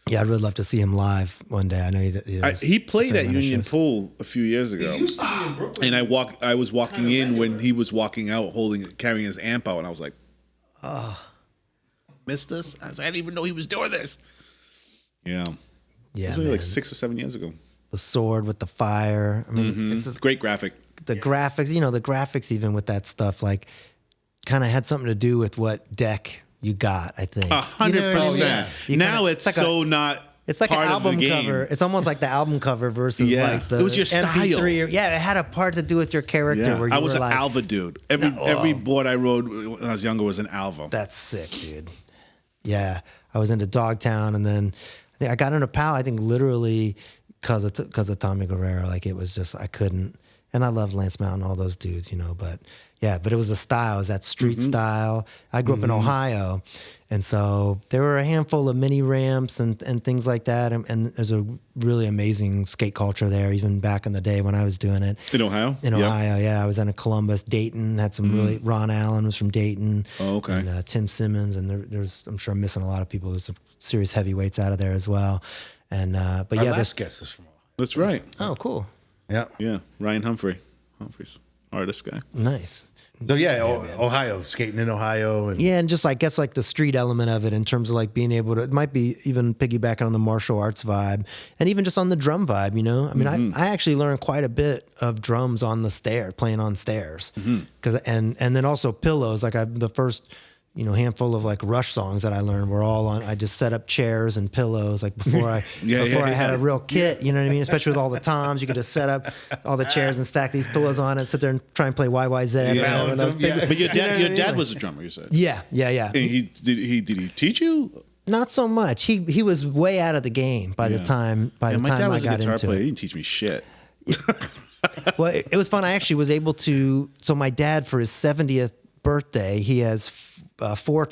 Yeah, I'd really love to see him live one day. I know He played at Union shows. Pool a few years ago. He used to be in Brooklyn. And I was walking in when he was walking out, carrying his amp out, and I was like, missed this? I didn't even know he was doing this. Yeah. Yeah, It was only like man. 6 or 7 years ago. The sword with the fire. I mean, it's just, Great graphic. the graphics. The graphics even with that stuff, like, kind of had something to do with what deck you got. I think 100%. You Now kinda- it's so not It's like part an of the album game. cover. It's almost like the album cover versus Yeah. like the It was your MP3 style. yeah, it had a part to do with your character. Yeah. Where you I was were an like, Alva dude. Every board I rode when I was younger was an Alva. That's sick, dude. Yeah, I was into Dogtown, and then I got into POW. I think literally because of Tommy Guerrero. Like it was just I couldn't. And I love Lance Mountain, all those dudes, but yeah, but it was a style. It was that street style. I grew up in Ohio, and so there were a handful of mini ramps and things like that. And there's a really amazing skate culture there, even back in the day when I was doing it. In Ohio? In Yep. Ohio, yeah. I was in Columbus, Dayton, had some really, Ron Allen was from Dayton. Oh, okay. And Tim Simmons, and there's, I'm sure I'm missing a lot of people. There's some serious heavyweights out of there as well. And, but Our yeah, last guest is from Ohio. That's right. oh, cool. Yeah. Yeah. Ryan Humphreys, artist guy. Nice. So yeah, Ohio, skating in Ohio, and Yeah, and just I guess like the street element of it in terms of like being able to, it might be even piggybacking on the martial arts vibe and even just on the drum vibe, I mean, I actually learned quite a bit of drums on the stair, playing on stairs. Cause, and then also pillows, like the first, handful of like Rush songs that I learned were all on, I just set up chairs and pillows like before I had a real kit, you know what I mean? Especially with all the toms, you could just set up all the chairs and stack these pillows on it, sit there and try and play YYZ. Yeah. and those big- But your you know what I mean? dad Like- was a drummer, you said. Yeah. And did he teach you? Not so much. He was way out of the game by the time my dad I was a got guitar into player. He it. didn't teach me shit. Well, it was fun. I actually was able to. So my dad, for his 70th birthday, he has four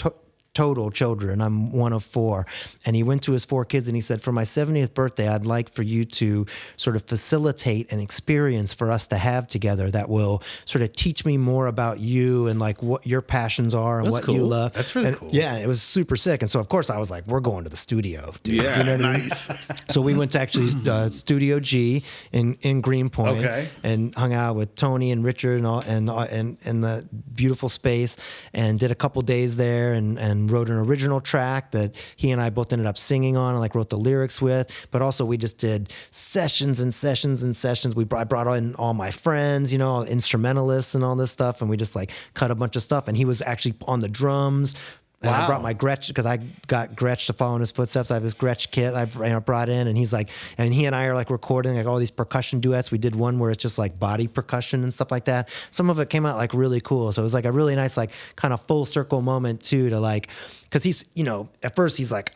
total children. I'm one of 4. And he went to his 4 kids and he said, for my 70th birthday, I'd like for you to sort of facilitate an experience for us to have together that will sort of teach me more about you and like what your passions are and That's what cool. you love. That's really And cool. Yeah, it was super sick. And so, of course, I was like, we're going to the studio, dude. Yeah, You know what I mean? nice. So we went to actually Studio G in Greenpoint, Okay. and hung out with Tony and Richard and the beautiful space, and did a couple days there, and wrote an original track that he and I both ended up singing on, and like wrote the lyrics with. But also we just did sessions and sessions and sessions. I brought in all my friends, instrumentalists and all this stuff, and we just like cut a bunch of stuff. And he was actually on the drums, And I Wow. brought my Gretsch because I got Gretsch to follow in his footsteps. I have this Gretsch kit I brought in, and he's like, and he and I are like recording like all these percussion duets. We did one where it's just like body percussion and stuff like that. Some of it came out like really cool. So it was like a really nice like kind of full circle moment too to like, because he's, you know, at first he's like,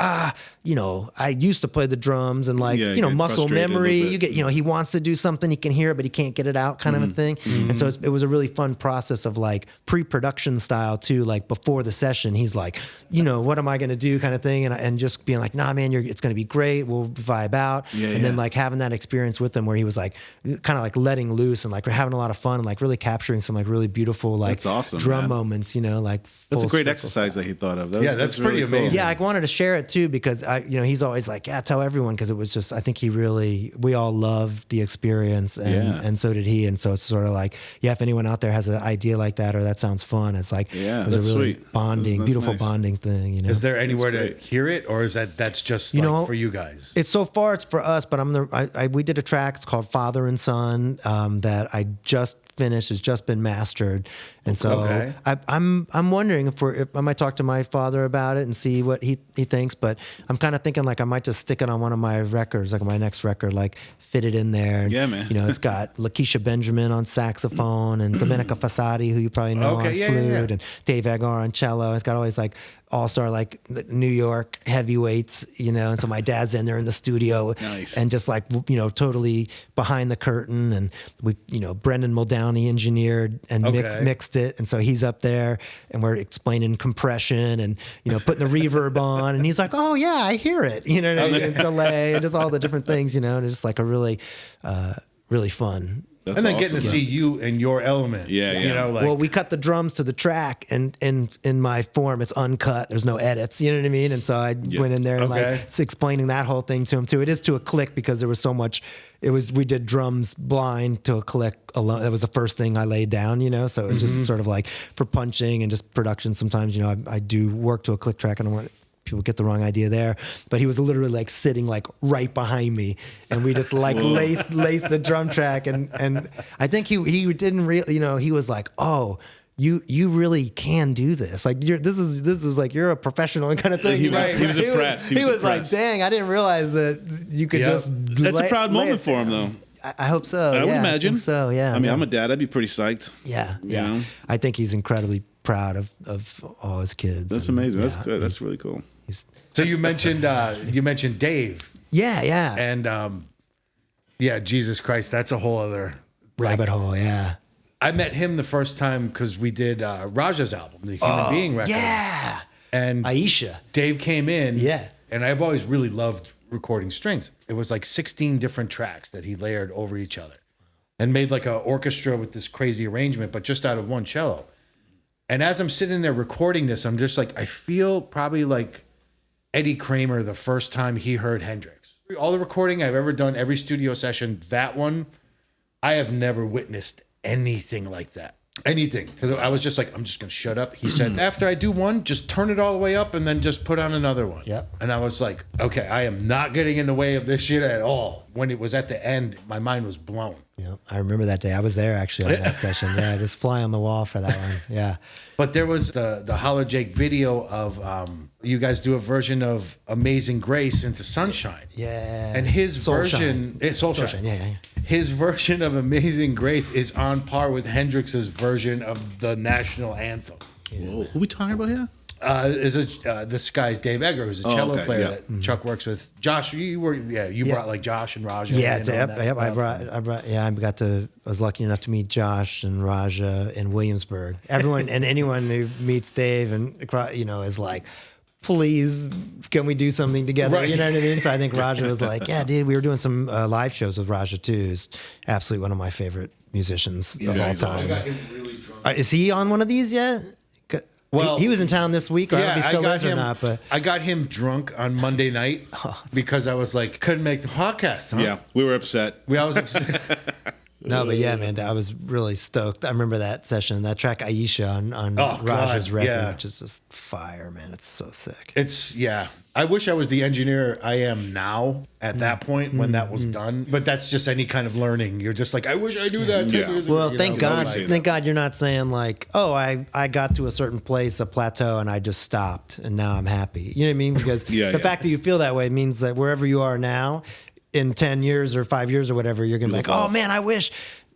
you know, I used to play the drums and like, Yeah, you know, get muscle frustrated a memory. little bit. You get, you know, he wants to do something, he can hear it, but he can't get it out kind of a thing. And so it was a really fun process of like pre-production style too, like before the session, he's like, you know, what am I going to do kind of thing. And just being like, nah, man, it's going to be great. We'll vibe out. And then like having that experience with him where he was like, kind of like letting loose and like we're having a lot of fun and like really capturing some like really beautiful, like That's awesome, drum man. moments, you know, like That's a full great circle exercise style. that he thought of. That's pretty really cool. amazing. Yeah, I wanted to share it too because you know, he's always like, yeah, tell everyone because it was just, I think we all loved the experience and so did he. And so it's sort of like, yeah, if anyone out there has an idea like that or that sounds fun, it's like, Yeah, it was that's a really sweet. bonding, That's beautiful nice. bonding thing, you know. Is there anywhere to great. hear it, or is that's just You like know, for you guys? It's so far it's for us, but we did a track. It's called Father and Son that I just finished. Has just been mastered, and so Okay. I'm wondering if I might talk to my father about it and see what he thinks. But I'm kind of thinking like I might just stick it on one of my records, like my next record, like fit it in there. And, Yeah, man. You know, it's got Lakeisha Benjamin on saxophone and Domenica Fasati, who you probably know Okay, on yeah, flute, yeah, yeah. and Dave Eggar on cello. It's got all these like all-star like New York heavyweights, you know, and so my dad's in there in the studio Nice. and just like, you know, totally behind the curtain, and we, you know, Brendan Muldowney engineered and Okay. mixed it, and so he's up there and we're explaining compression and, you know, putting the reverb on, and he's like, oh yeah, I hear it, you know what I mean, and delay and just all the different things, you know, and it's just like a really really fun. That's and then awesome, getting to man. see you in your element. Yeah, You yeah. know, like Well, we cut the drums to the track, and in my form, it's uncut. There's no edits. You know what I mean? And so I went in there and Okay. like explaining that whole thing to him too. It is to a click because there was so much. We did drums blind to a click alone. That was the first thing I laid down. You know, so it was just sort of like for punching and just production. Sometimes, you know, I do work to a click track, and I want. People get the wrong idea there, but he was literally like sitting like right behind me, and we just like laced the drum track, and I think he didn't really, you know, he was like, oh, you really can do this, like this is like you're a professional kind of thing. He you know? was- he was impressed. He was like, impressed. dang, I didn't realize that you could Yeah. just. That's a proud moment for him, though. I hope so. I would yeah, imagine. I think so. Yeah. I mean, yeah. I'm a dad. I'd be pretty psyched. Yeah. you Yeah. know? I think he's incredibly proud of all his kids. That's and, amazing. That's yeah, good. That's really cool. he's- so you mentioned Dave, yeah. and yeah, Jesus Christ, that's a whole other Rabbit hole. Yeah. I met him the first time because we did Raja's album, the Human Being record. Yeah. And Aisha. Dave came in. Yeah. And I've always really loved recording strings. It was like 16 different tracks that he layered over each other and made like an orchestra with this crazy arrangement, but just out of one cello. And as I'm sitting there recording this, I'm just like, I feel probably like Eddie Kramer the first time he heard Hendrix. All the recording I've ever done, every studio session, that one, I have never witnessed anything like that. Anything. So I was just like, I'm just going to shut up. He said, after I do one, just turn it all the way up and then just put on another one. Yep. And I was like, okay, I am not getting in the way of this shit at all. When it was at the end, my mind was blown. Yeah, I remember that day. I was there actually on that session. Yeah, just fly on the wall for that one. Yeah. But there was the Hollow Jake video of you guys do a version of Amazing Grace into Sunshine. Yeah. And his Soulshine. version, Soulshine. Yeah. His version of Amazing Grace is on par with Hendrix's version of the national anthem. Whoa. Who we talking about here? This guy's Dave Eggar, who's a cello okay, player yeah. that Chuck works with. Josh, you brought like Josh and Raja. Yeah, in on that I stuff. I was lucky enough to meet Josh and Raja in Williamsburg. Everyone and anyone who meets Dave and, you know, is like, please, can we do something together? Right. You know what I mean? So I think Raja was like, yeah, dude, we were doing some live shows with Raja too. He's absolutely one of my favorite musicians of all he's time. awesome. got him really drunk. Is he on one of these yet? Well, he was in town this week. I don't know if he still is or not, but I got him drunk on Monday night because I was like, couldn't make the podcast. Huh? Yeah, we were upset. I was upset. No, but yeah, man, I was really stoked. I remember that session, that track Aisha on Raj's record, which is just fire, man. It's so sick. I wish I was the engineer I am now at that point when that was done. But that's just any kind of learning. You're just like, I wish I knew that 10 years ago. Well, thank God you're not saying like, oh, I got to a certain place, a plateau, and I just stopped, and now I'm happy. You know what I mean? Because the fact that you feel that way means that wherever you are now, in 10 years or 5 years or whatever, you're going to be like, oh, man, I wish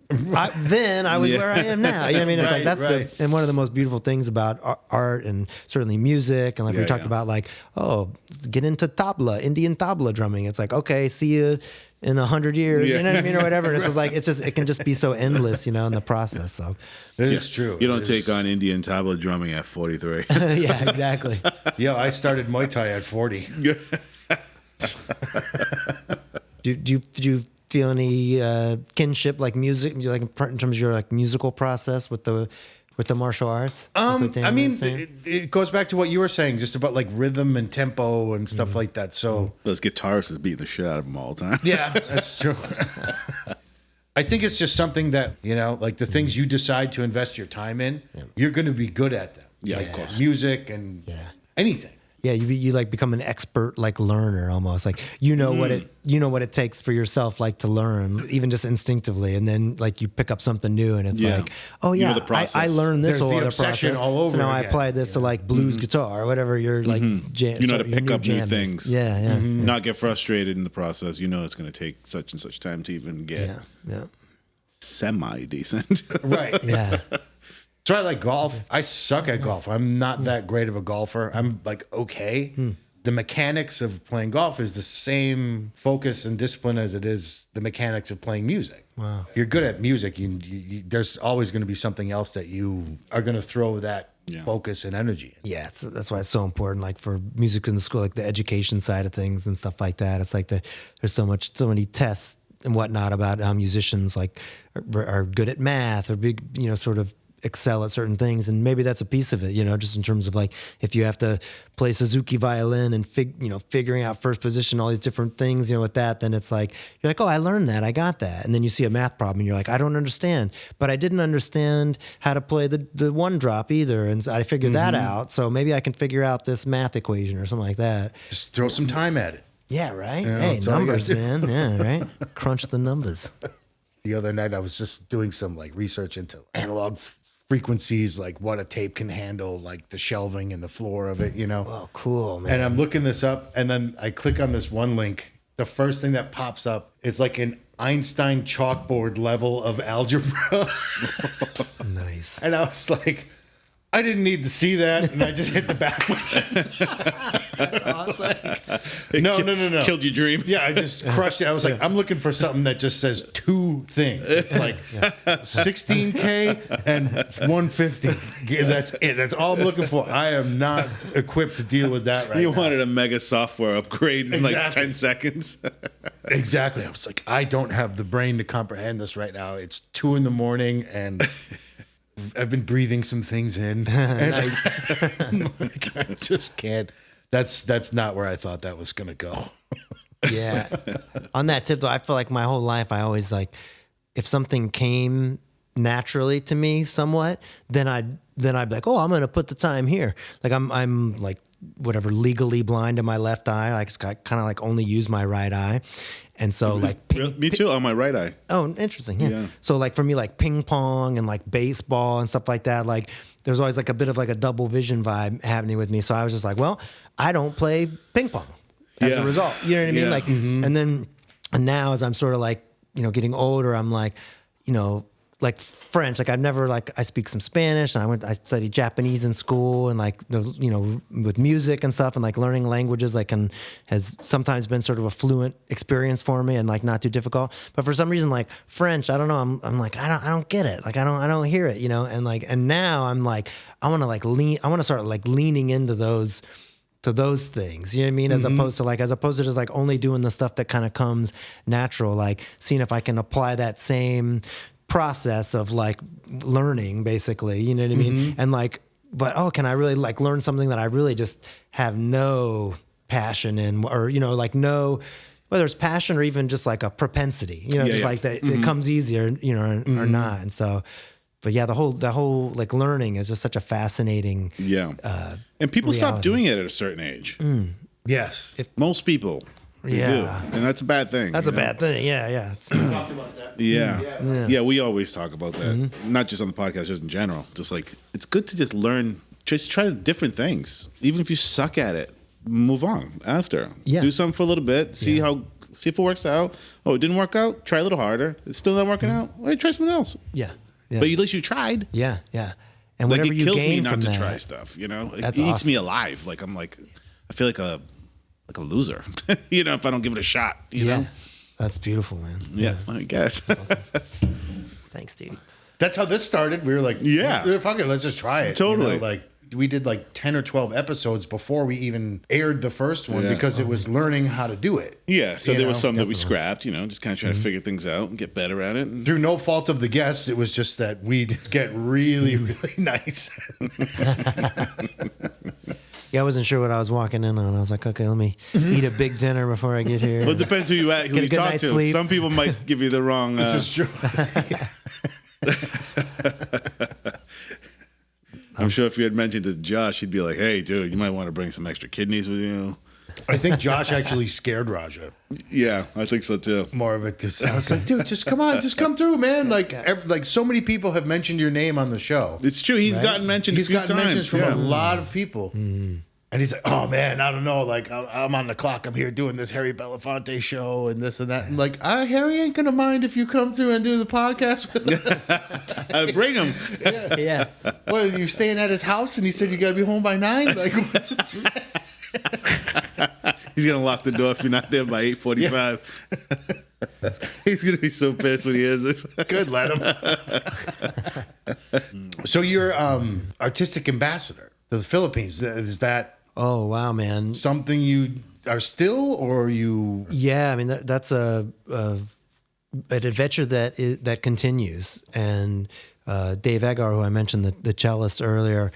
then I was where I am now. You know what I mean? It's like that's and one of the most beautiful things about art and certainly music. And like we talked about, like, oh, get into tabla, Indian tabla drumming. It's like, okay, see you in 100 years. You know what I mean, or whatever. And it's just like it can just be so endless, in the process. So it is true. You don't take on Indian tabla drumming at 43. Yeah, exactly. Yeah, I started Muay Thai at 40. Do you feel any kinship, like music, like in terms of your like musical process with the martial arts? I mean, it goes back to what you were saying, just about like rhythm and tempo and stuff like that. So those guitarists is beating the shit out of them all the time. Yeah, that's true. I think it's just something that, like the things you decide to invest your time in, you're going to be good at them. Yeah, like of course. Music and anything. Yeah, you like become an expert like learner almost. Like what it takes for yourself like to learn, even just instinctively, and then like you pick up something new and it's like, oh yeah, the process. I learned this There's whole the other obsession process. all over so now I again. apply this to like blues guitar or whatever. You're like You know how to pick up new things. Yeah. Not get frustrated in the process. It's going to take such and such time to even get semi decent. Right. Yeah. So I like golf. I suck at golf. I'm not that great of a golfer. I'm like okay. The mechanics of playing golf is the same focus and discipline as it is the mechanics of playing music. Wow. If you're good at music, you there's always going to be something else that you are going to throw that focus and energy in. Yeah, that's why it's so important. Like for music in the school, like the education side of things and stuff like that. It's like there's so many tests and whatnot about how musicians like are good at math or big, sort of excel at certain things, and maybe that's a piece of it, just in terms of like if you have to play Suzuki violin and figuring out first position, all these different things, with that, then it's like you're like, oh, I learned that, I got that, and then you see a math problem and you're like, I don't understand, but I didn't understand how to play the one drop either, and I figured that out, so maybe I can figure out this math equation or something like that. Just throw some time at it. Yeah, right. Hey, numbers, man. Yeah, right. Crunch the numbers. The other night I was just doing some like research into analog frequencies, like what a tape can handle, like the shelving and the floor of it, Oh, cool, man. And I'm looking this up, and then I click on this one link. The first thing that pops up is like an Einstein chalkboard level of algebra. Nice. And I was like, I didn't need to see that, and I just hit the back. No. Killed your dream. Yeah, I just crushed it. I was like, I'm looking for something that just says two things. It's like 16K and 150. That's it. That's all I'm looking for. I am not equipped to deal with that right now. You wanted a mega software upgrade in like 10 seconds. Exactly. I was like, I don't have the brain to comprehend this right now. It's 2 a.m. and I've been breathing some things in. Nice. I just can't. That's not where I thought that was going to go. Yeah. On that tip, though, I feel like my whole life, I always like, if something came naturally to me somewhat, then I'd be like, oh, I'm going to put the time here. Like I'm like whatever, legally blind in my left eye. I kind of like only use my right eye. And so like me too, on my right eye. Oh, interesting. Yeah. So like for me, like ping pong and like baseball and stuff like that, like there's always like a bit of like a double vision vibe happening with me. So I was just like, well, I don't play ping pong as a result. You know what I mean? Like, and now as I'm sort of like, getting older, I'm like, like French, like I've never I speak some Spanish, and I studied Japanese in school, and like with music and stuff, and like learning languages has sometimes been sort of a fluent experience for me, and like not too difficult. But for some reason, like French, I don't know, I'm like I don't get it, like I don't hear it, and now I'm like I want to start like leaning into those things, you know what I mean? As opposed to just like only doing the stuff that kind of comes natural, like seeing if I can apply that same process of like learning, basically, you know what I mean? And like, but can I really like learn something that I really just have no passion in, or like no whether it's passion or even just like a propensity, just like that it comes easier, or not. And so, but yeah, the whole like learning is just such a fascinating. Yeah. And people stop doing it at a certain age. Yes. Most people. They do. And that's a bad thing. That's a bad thing. Yeah. It's, Talked about that. Yeah, we always talk about that. Not just on the podcast, just in general. Just like, it's good to just learn, just try different things. Even if you suck at it, move on after. Yeah. Do something for a little bit, see if it works out. Oh, it didn't work out? Try a little harder. It's still not working out? Well, try something else. Yeah. But at least you tried. Yeah. And Like, whatever it you kills gain me not from to that, try stuff, It That's eats awesome. me alive. Like, I feel like a loser, if I don't give it a shot, you know? That's beautiful, man. Yeah, I guess. Thanks, Steve. That's how this started. We were like, fuck it, let's just try it. Totally. Like, we did like 10 or 12 episodes before we even aired the first one because it was learning how to do it. Yeah, so there was some that we scrapped, just kind of trying to figure things out and get better at it. Through no fault of the guests, it was just that we'd get really, really nice. Yeah, I wasn't sure what I was walking in on. I was like, okay, let me eat a big dinner before I get here. Well, it depends who you Get a talk good night's to. sleep. Some people might give you the wrong. This is true. I'm sure if you had mentioned to Josh, he'd be like, "Hey, dude, you might want to bring some extra kidneys with you." I think Josh actually scared Raja Yeah, I think so too. more of it because I was like, dude, just come on, just come through, man. Like so many people have mentioned your name on the show. It's true. He's gotten mentioned He's a few gotten times. mentions from a lot of people. And he's like, oh man, I don't know. Like, I'm on the clock. I'm here doing this Harry Belafonte show and this and that. And like, Harry ain't going to mind if you come through and do the podcast with us. Bring him. Yeah. What, are you staying at his house and he said you got to be home by 9? Like, He's gonna lock the door if you're not there by 8:45. He's gonna be so pissed when he hears this. good, let him. So you're artistic ambassador to the Philippines. Is that Oh, wow, man. something you are still, or you? Yeah, I mean, that's an adventure that continues. And Dave Eggar, who I mentioned, the cellist earlier,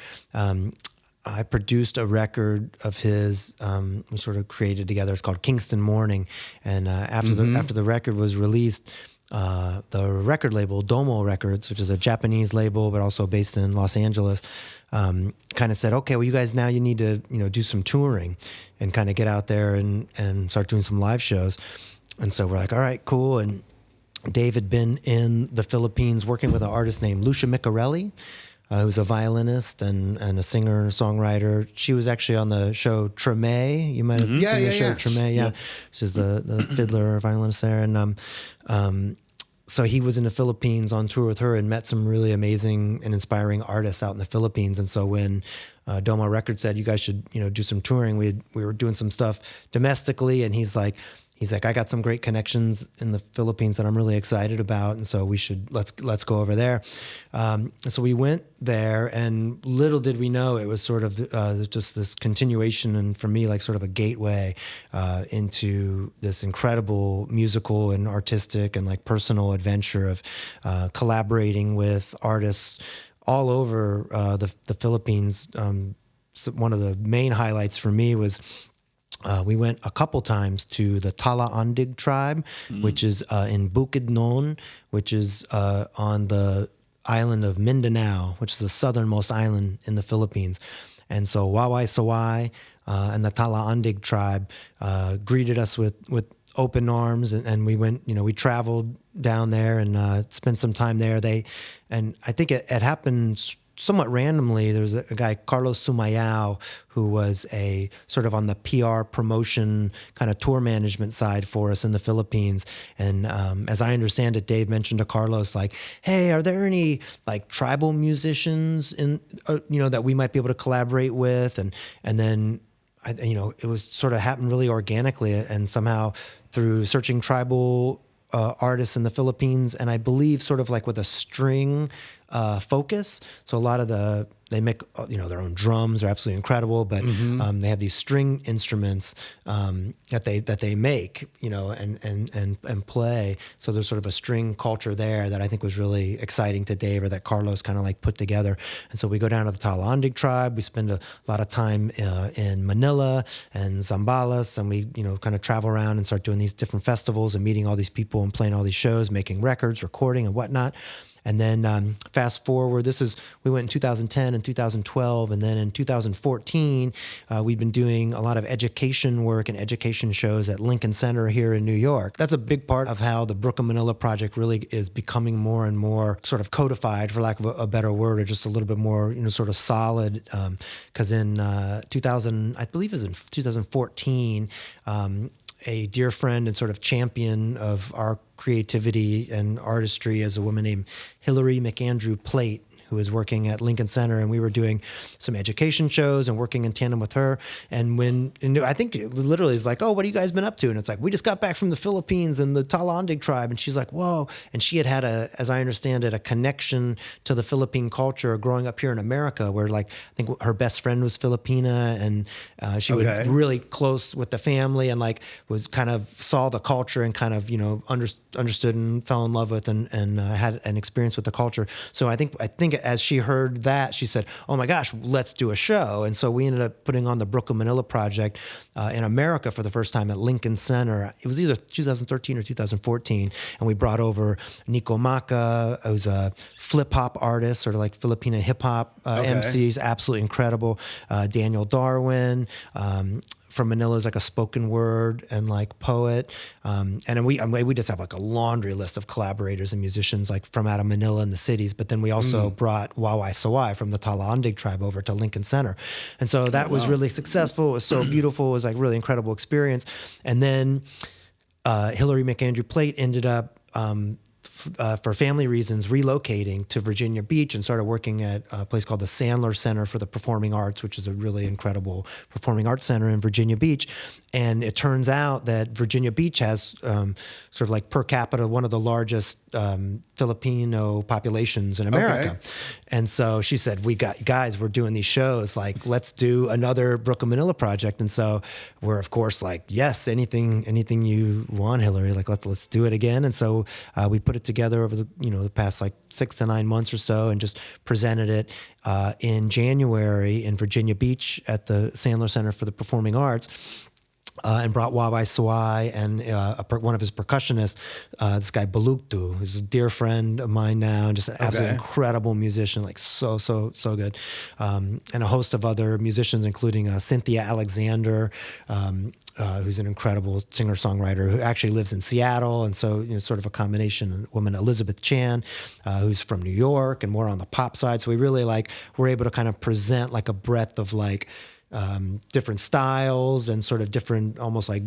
I produced a record of his. We sort of created together. It's called Kingston Morning. And after the record was released, the record label Domo Records, which is a Japanese label but also based in Los Angeles, kind of said, okay, well, you guys now you need to do some touring and kind of get out there and start doing some live shows. And so we're like, all right, cool. And Dave had been in the Philippines working with an artist named Lucia Micarelli, who's a violinist and a singer and songwriter. She was actually on the show Treme. You might have seen the show Treme. Yeah. She's the fiddler violinist there. And so he was in the Philippines on tour with her and met some really amazing and inspiring artists out in the Philippines. And so when Domo Records said, you guys should do some touring, we were doing some stuff domestically, and he's like, I got some great connections in the Philippines that I'm really excited about, and so let's go over there. So we went there, and little did we know it was sort of just this continuation, and for me, like sort of a gateway into this incredible musical and artistic and like personal adventure of collaborating with artists all over the Philippines. So one of the main highlights for me was we went a couple times to the Talaandig tribe, which is in Bukidnon, which is on the island of Mindanao, which is the southernmost island in the Philippines. And so Wawai Sawai and the Talaandig tribe greeted us with open arms, and we went, we traveled down there and spent some time there. And I think it happened somewhat randomly. There was a guy, Carlos Sumayao, who was a sort of on the PR promotion kind of tour management side for us in the Philippines. And as I understand it, Dave mentioned to Carlos, like, hey, are there any like tribal musicians that we might be able to collaborate with? And then it was sort of happened really organically, and somehow through searching tribal artists in the Philippines, and I believe sort of like with a string focus. So a lot of they make their own drums. They're absolutely incredible, but they have these string instruments that they make, and play. So there's sort of a string culture there that I think was really exciting to Dave, or that Carlos kind of like put together. And so we go down to the Talandig tribe. We spend a lot of time in Manila and Zambales, and we kind of travel around and start doing these different festivals and meeting all these people and playing all these shows, making records, recording, and whatnot. And then fast forward, we went in 2010 and 2012, and then in 2014, we've been doing a lot of education work and education shows at Lincoln Center here in New York. That's a big part of how the Brooklyn Manila project really is becoming more and more sort of codified, for lack of a better word, or just a little bit more, sort of solid. Because in 2000, I believe it was in 2014, a dear friend and sort of champion of our creativity and artistry is a woman named Hillary McAndrew Plate, who is working at Lincoln Center, and we were doing some education shows and working in tandem with her. And I think it literally is like, oh, what have you guys been up to? And it's like, we just got back from the Philippines and the Talandig tribe. And she's like, whoa. And she had as I understand it, a connection to the Philippine culture growing up here in America, where like, I think her best friend was Filipina, and she was really close with the family, and like was kind of saw the culture and kind of, understood and fell in love with and had an experience with the culture. So I think as she heard that, she said, oh my gosh, let's do a show. And so we ended up putting on the Brooklyn Manila project in America for the first time at Lincoln Center. It was either 2013 or 2014. And we brought over Nico Maca, who's a flip hop artist, sort of like Filipina hip hop MCs, absolutely incredible. Daniel Darwin, from Manila, is like a spoken word and like poet. And then we just have like a laundry list of collaborators and musicians like from out of Manila and the cities. But then we also brought Wawai Sawai from the Talandig tribe over to Lincoln Center. And so that was really successful. It was so beautiful. It was like really incredible experience. And then Hillary McAndrew Plate ended up for family reasons, relocating to Virginia Beach and started working at a place called the Sandler Center for the Performing Arts, which is a really incredible performing arts center in Virginia Beach. And it turns out that Virginia Beach has sort of like per capita one of the largest Filipino populations in America. And so she said, we're doing these shows, like let's do another Brooklyn Manila project. And so we're of course like, yes, anything you want, Hillary, like let's do it again. And so we put it together over the past like 6 to 9 months or so, and just presented it in January in Virginia Beach at the Sandler Center for the Performing Arts. And brought Wawai Sawai and one of his percussionists, this guy Baluktu, who's a dear friend of mine now, and just an absolutely incredible musician, like so good. And a host of other musicians, including Cynthia Alexander, who's an incredible singer-songwriter who actually lives in Seattle, and so sort of a combination. Woman Elizabeth Chan, who's from New York and more on the pop side. So we really were able to kind of present like a breadth of different styles and sort of different, almost like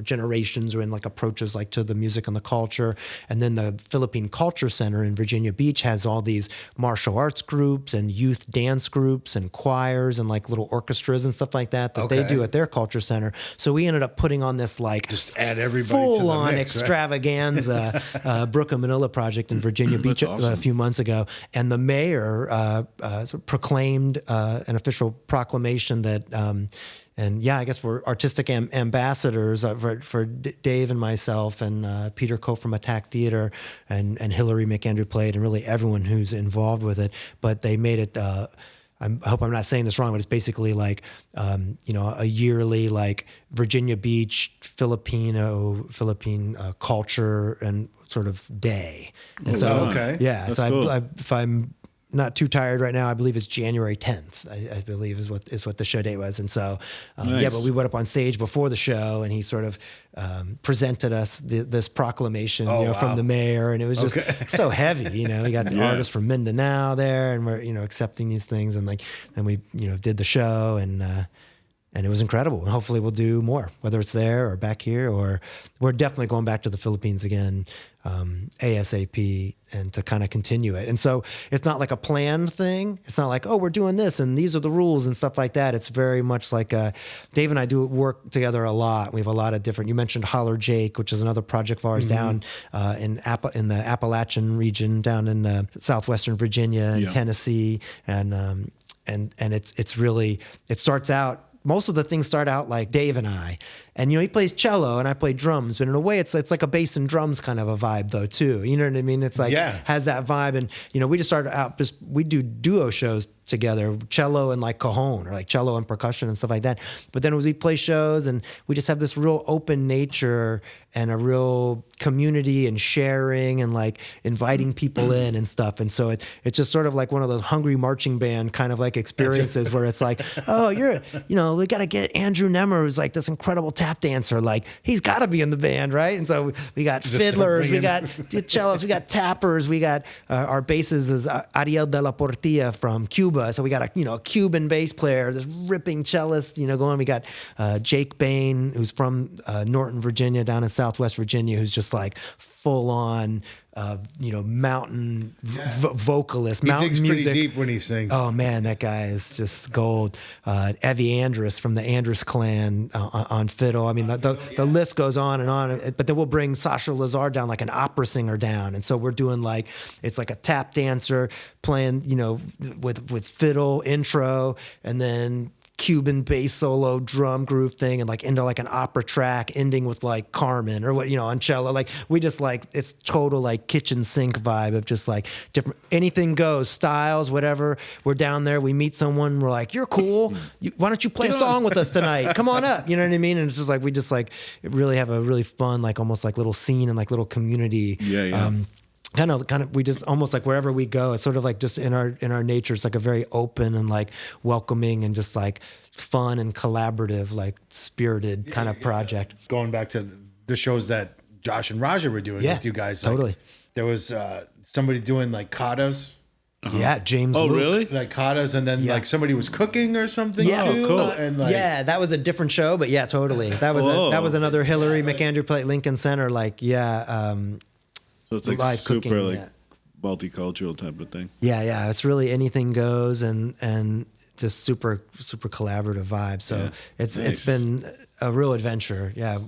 generations or in like approaches like to the music and the culture. And then the Philippine Culture Center in Virginia Beach has all these martial arts groups and youth dance groups and choirs and like little orchestras and stuff like that they do at their culture center. So we ended up putting on this like just add everybody full on mix, extravaganza Brooklyn Manila project in Virginia Beach a few months ago. And the mayor sort of proclaimed an official proclamation that and I guess we're artistic ambassadors for Dave and myself and Peter Coe from Attack Theater and Hillary McAndrew Plate and really everyone who's involved with it. But they made it, I hope I'm not saying this wrong, but it's basically like, a yearly like Virginia Beach Philippine culture and sort of day. And That's so cool. if I'm not too tired right now, I believe it's January 10th, I believe is what the show date was. And so, Nice. but we went up on stage before the show and he sort of presented us this proclamation, from the mayor. And it was just so heavy, we got the artists from Mindanao there and we're, accepting these things. And then we, did the show and And it was incredible. And hopefully we'll do more, whether it's there or back here, or we're definitely going back to the Philippines again, ASAP, and to kind of continue it. And so it's not like a planned thing. It's not like, oh, we're doing this and these are the rules and stuff like that. It's very much like Dave and I do work together a lot. We have a lot of different, you mentioned Holler Jake, which is another project of ours down in the Appalachian region, down in southwestern Virginia and Tennessee. And it's really, it starts out, most of the things start out like Dave and I, and he plays cello and I play drums, but in a way it's like a bass and drums kind of a vibe though too. You know what I mean? It's like has that vibe, and we just started out we do duo shows together, cello and like cajon, or like cello and percussion and stuff like that. But then we play shows and we just have this real open nature and a real community and sharing and like inviting people in and stuff. And so it's just sort of like one of those hungry marching band kind of like experiences where it's like, oh, we got to get Andrew Nemmer, who's like this incredible tap dancer. Like he's got to be in the band, right? And so we got fiddlers, we got cellos, we got tappers, we got our basses is Ariel de la Portilla from Cuba. So we got a Cuban bass player, this ripping cellist, going. We got Jake Bain, who's from Norton, Virginia, down in Southwest Virginia, who's just like full on, mountain vocalist, mountain digs music. Pretty deep when he sings. Oh man, that guy is just gold. Evie Andrus from the Andrus clan on fiddle. I mean, the list goes on and on. But then we'll bring Sasha Lazar down, like an opera singer down, and so we're doing it's like a tap dancer playing, with fiddle intro, and then Cuban bass solo drum groove thing, and like into like an opera track ending with like Carmen or what, on cello. Like we just it's total like kitchen sink vibe of just like different, anything goes, styles, whatever. We're down there, we meet someone, we're like, you're cool. Why don't you play a song with us tonight? Come on up. You know what I mean? And it's just like, we just like really have a really fun, like almost like little scene and like little community. Kind of, we just almost like wherever we go, it's sort of like just in our nature, it's like a very open and like welcoming and just like fun and collaborative, like spirited kind of project. Going back to the shows that Josh and Raja were doing with you guys. Totally. There was somebody doing like katas. Yeah, James. Oh, Luke. really? Like katas, and then like somebody was cooking or something. Yeah, too, cool. And like, that was a different show, but yeah, totally. That was another Hillary McAndrew play at Lincoln Center. So it's like live super cooking, multicultural type of thing. Yeah. It's really anything goes and just super, super collaborative vibe. So it's been a real adventure. Yeah.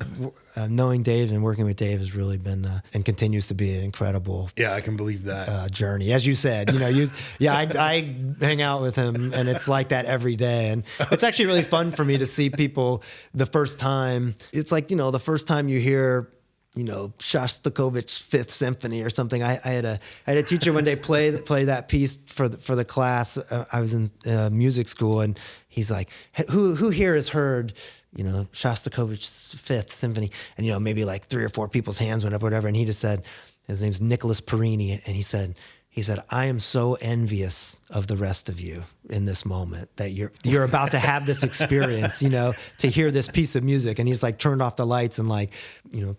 Knowing Dave and working with Dave has really been and continues to be an incredible I can believe that journey. As you said, I hang out with him and it's like that every day. And it's actually really fun for me to see people the first time. It's like, the first time you hear Shostakovich's Fifth Symphony or something. I had a teacher one day play that piece for the class. I was in music school, and he's like, "Who here has heard Shostakovich's Fifth Symphony?" And maybe like 3 or 4 people's hands went up, or whatever. And he just said, his name's Nicholas Perini, and he said, I am so envious of the rest of you in this moment that you're about to have this experience, to hear this piece of music. And he's like turned off the lights and like,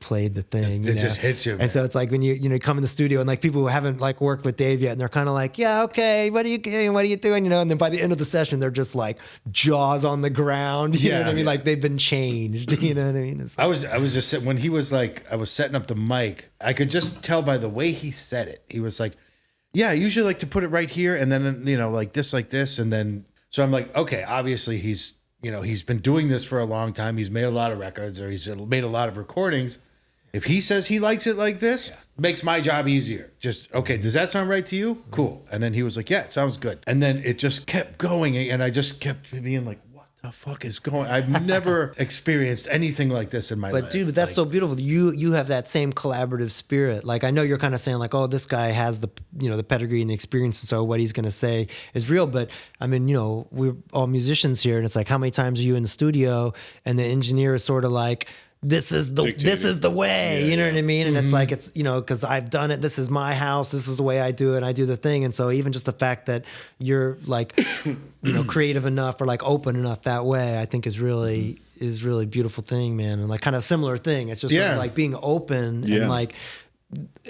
played the thing. It just hits you, man. And so it's like when you come in the studio and like people who haven't like worked with Dave yet, and they're kind of like, yeah, okay, what are you doing? And then by the end of the session, they're just like jaws on the ground. You know what I mean? Like they've been changed. You know what I mean? I was just when he was like, I was setting up the mic, I could just tell by the way he said it. He was like, yeah, I usually like to put it right here, and then like this, and then so I'm like, okay, obviously he's been doing this for a long time. He's made a lot of records, or he's made a lot of recordings. If he says he likes it like this, makes my job easier. Just okay, does that sound right to you? Cool. And then he was like, yeah, it sounds good. And then it just kept going, and I just kept being like, the fuck is going? I've never experienced anything like this in my life. But dude, that's so beautiful. You have that same collaborative spirit. Like I know you're kind of saying like, oh, this guy has the the pedigree and the experience, and so what he's going to say is real. But I mean, we're all musicians here, and it's like, how many times are you in the studio and the engineer is sort of like, this is the way, you know what I mean? And it's like, it's, because I've done it. This is my house. This is the way I do it. And I do the thing. And so even just the fact that you're like, creative enough or like open enough that way, I think is really a beautiful thing, man. And like kind of similar thing. It's just sort of like being open and like,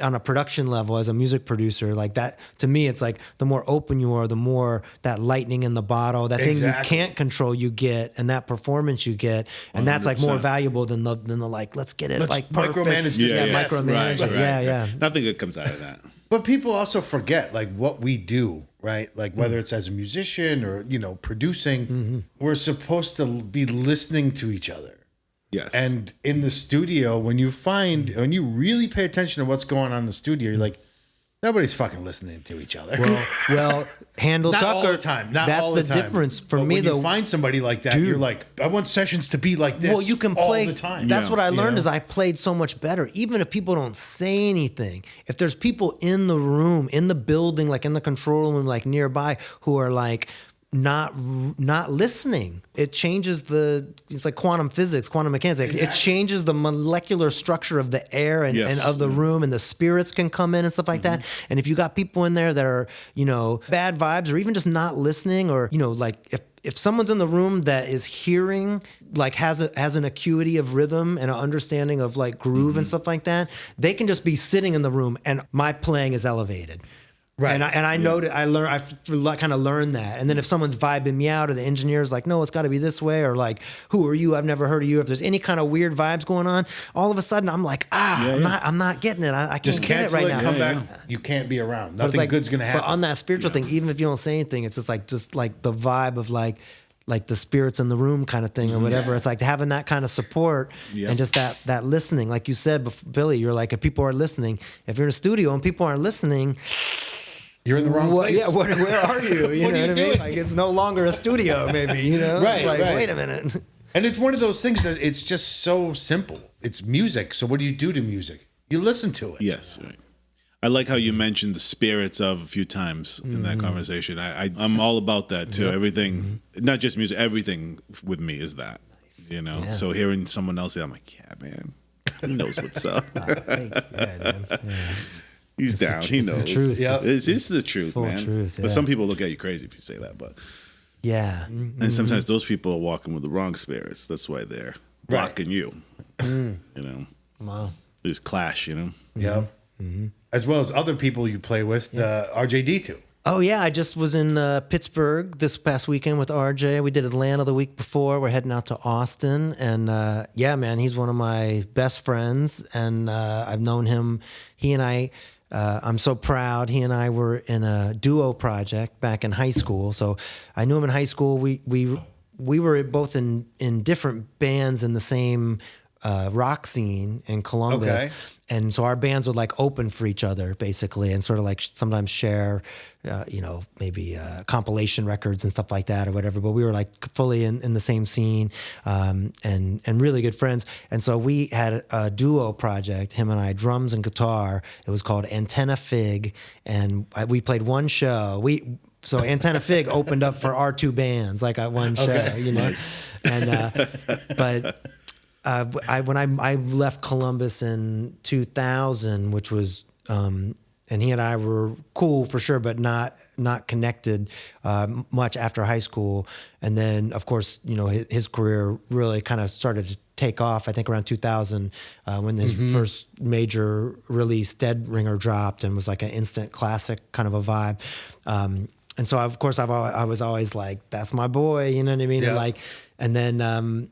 on a production level as a music producer, like that, to me, it's like the more open you are, the more that lightning in the bottle, that thing you can't control, you get, and that performance you get. And 100%. That's like more valuable than the like, let's get it like perfect. Micromanage. Micromanage. Right. Nothing good comes out of that. But people also forget like what we do, right? Like whether it's as a musician or, producing, we're supposed to be listening to each other. Yes. And in the studio, when you really pay attention to what's going on in the studio, you're like, nobody's fucking listening to each other. Well, Handel Tucker. Not all the time. That's the difference for me. When you find somebody like that, you're like, I want sessions to be like this. Well, you can play all the time. That's what I learned is I played so much better. Even if people don't say anything, if there's people in the room, in the building, like in the control room, like nearby, who are like not listening, it changes it's like quantum physics, quantum mechanics. It changes the molecular structure of the air and of the room, and the spirits can come in and stuff like that. And if you got people in there that are, bad vibes or even just not listening, or, like if someone's in the room that is hearing, like has an acuity of rhythm and an understanding of like groove and stuff like that, they can just be sitting in the room and my playing is elevated. Right. And I noted, I kind of learned that. And then if someone's vibing me out, or the engineer's like, no, it's got to be this way, or like, who are you? I've never heard of you. If there's any kind of weird vibes going on, all of a sudden I'm like, I'm not getting it. I can't get it right now. Come back. You can't be around. Nothing good's gonna happen. But on that spiritual thing, even if you don't say anything, it's just like the vibe of like the spirits in the room kind of thing or whatever. It's like having that kind of support and just that listening. Like you said, Billy, you're like, if people are listening, if you're in a studio and people aren't listening, you're in the wrong place. Yeah, where are you? You know what I mean? Like, it's no longer a studio, maybe, Right, like, right. Wait a minute. And it's one of those things that it's just so simple. It's music. So what do you do to music? You listen to it. Yes, right. I like how you mentioned the spirits of a few times in that conversation. I'm all about that too. Everything, not just music, everything with me is that, Yeah. So hearing someone else say, I'm like, yeah, man, he knows what's up. He's down. He knows. The truth. It's the truth, Full man. Truth, But some people look at you crazy if you say that. But and sometimes those people are walking with the wrong spirits. That's why they're blocking you. Wow. They just clash. Yeah. As well as other people you play with, RJD2. Oh, yeah. I just was in Pittsburgh this past weekend with RJ. We did Atlanta the week before. We're heading out to Austin. And man, he's one of my best friends. And I've known him. He and I, I'm so proud. He and I were in a duo project back in high school. So I knew him in high school. We were both in different bands in the same rock scene in Columbus. Okay. And so our bands would like open for each other basically, and sort of like sometimes share, maybe compilation records and stuff like that or whatever. But we were like fully in the same scene, and really good friends. And so we had a duo project, him and I, drums and guitar. It was called Antenna Fig, and we played one show. So Antenna Fig opened up for our two bands, like at one show, Nice. And but. When I left Columbus in 2000, which was, and he and I were cool for sure, but not connected much after high school. And then, of course, his career really kind of started to take off, I think around 2000, when his first major release, Dead Ringer, dropped and was like an instant classic kind of a vibe. And so, of course, I was always like, that's my boy, you know what I mean? Yeah. And then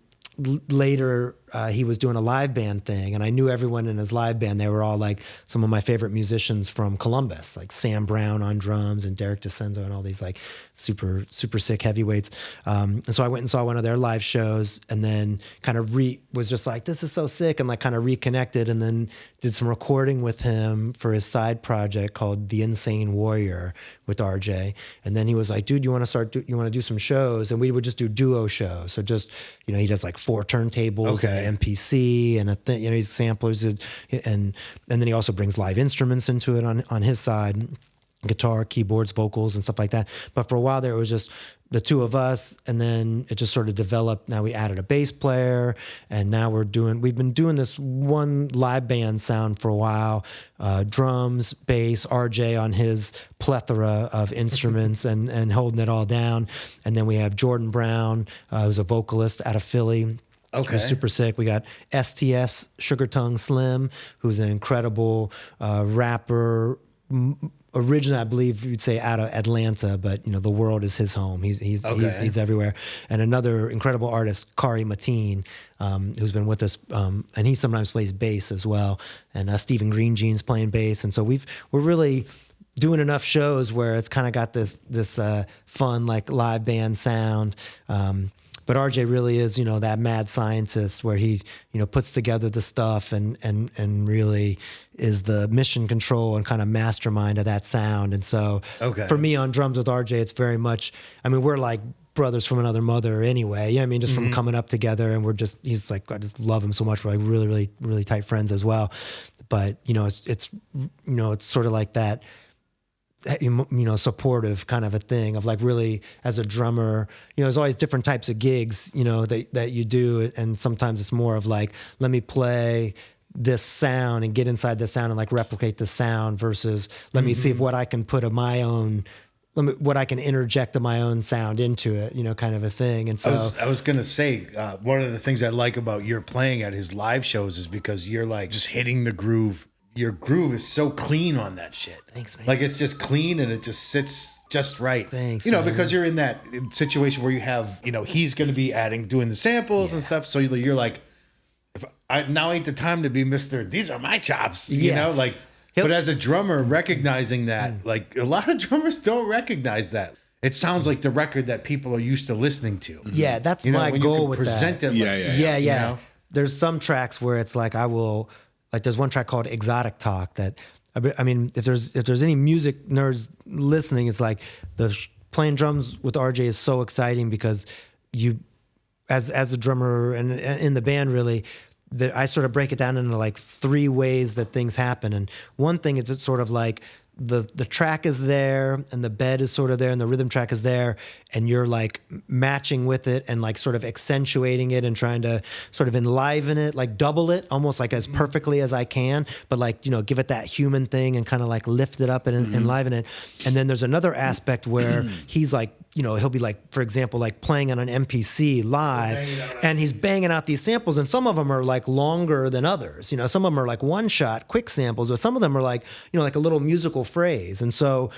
later he was doing a live band thing, and I knew everyone in his live band. They were all like some of my favorite musicians from Columbus, like Sam Brown on drums and Derek DeCenzo and all these like super sick heavyweights. And so I went and saw one of their live shows, and then kind of was just like, this is so sick, and like kind of reconnected, and then did some recording with him for his side project called The Insane Warrior with RJ. And then he was like, dude, you want to do some shows? And we would just do duo shows. So just, he does like 4 turntables and an MPC and a thing, he's samplers, and then he also brings live instruments into it on his side, guitar, keyboards, vocals, and stuff like that. But for a while there, it was just the two of us, and then it just sort of developed. Now we added a bass player, and now we've been doing this one live band sound for a while, drums, bass, RJ on his plethora of instruments and holding it all down. And then we have Jordan Brown, who's a vocalist out of Philly. Okay. Who's super sick. We got STS, Sugar Tongue Slim, who's an incredible rapper. Originally, I believe you'd say out of Atlanta, but the world is his home. He's everywhere. And another incredible artist, Kari Mateen, who's been with us, and he sometimes plays bass as well. And Stephen Green Jeans playing bass. And so we're really doing enough shows where it's kind of got this fun like live band sound. But RJ really is, that mad scientist where he, puts together the stuff and really is the mission control and kind of mastermind of that sound. And so for me on drums with RJ, it's very much, we're like brothers from another mother anyway. Yeah, just from coming up together, and he's like, I just love him so much. We're like really, really, really tight friends as well. But, it's sort of like that, supportive kind of a thing of like really as a drummer, there's always different types of gigs, that you do. And sometimes it's more of like, let me play this sound and get inside the sound and like replicate the sound versus let me see what I can put of my own, what I can interject of my own sound into it, kind of a thing. And so I was going to say, one of the things I like about your playing at his live shows is because you're like just hitting the groove. Your groove is so clean on that shit. Thanks, man. Like it's just clean and it just sits just right. Thanks, man. Because you're in that situation where you have, he's going to be doing the samples and stuff. So you're like, now ain't the time to be Mr. These are my chops, but as a drummer, recognizing that, like a lot of drummers don't recognize that. It sounds like the record that people are used to listening to. Yeah, that's my goal with present that. It Yeah. There's some tracks where it's like like there's one track called Exotic Talk that, if there's any music nerds listening, it's like playing drums with RJ is so exciting because you, as the drummer and in the band really, that I sort of break it down into like 3 ways that things happen. And one thing is it's sort of like the track is there and the bed is sort of there and the rhythm track is there and you're like matching with it and like sort of accentuating it and trying to sort of enliven it, like double it almost like as perfectly as I can, but like, give it that human thing and kind of like lift it up and enliven it. And then there's another aspect where he's like, he'll be like, for example, like playing on an MPC live and he's banging out these samples and some of them are like longer than others. Some of them are like one shot, quick samples, but some of them are like, like a little musical phrase. And so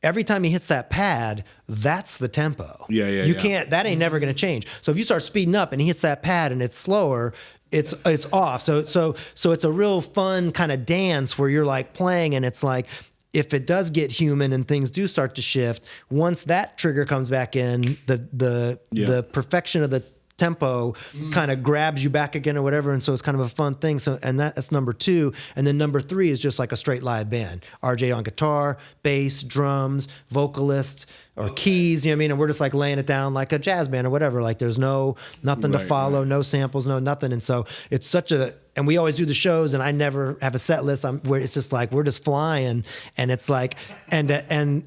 every time he hits that pad, that's the tempo. You can't, that ain't never going to change. So if you start speeding up and he hits that pad and it's slower, it's off. So it's a real fun kind of dance where you're like playing and it's like, if it does get human and things do start to shift, once that trigger comes back in, the perfection of the tempo kind of grabs you back again or whatever. And so it's kind of a fun thing. So, and that's number 2. And then number 3 is just like a straight live band. RJ on guitar, bass, drums, vocalist, or keys, and we're just like laying it down like a jazz band or whatever. Like there's nothing to follow, no samples, no nothing. And so it's and we always do the shows and I never have a set list where it's just like, we're just flying. And it's like, and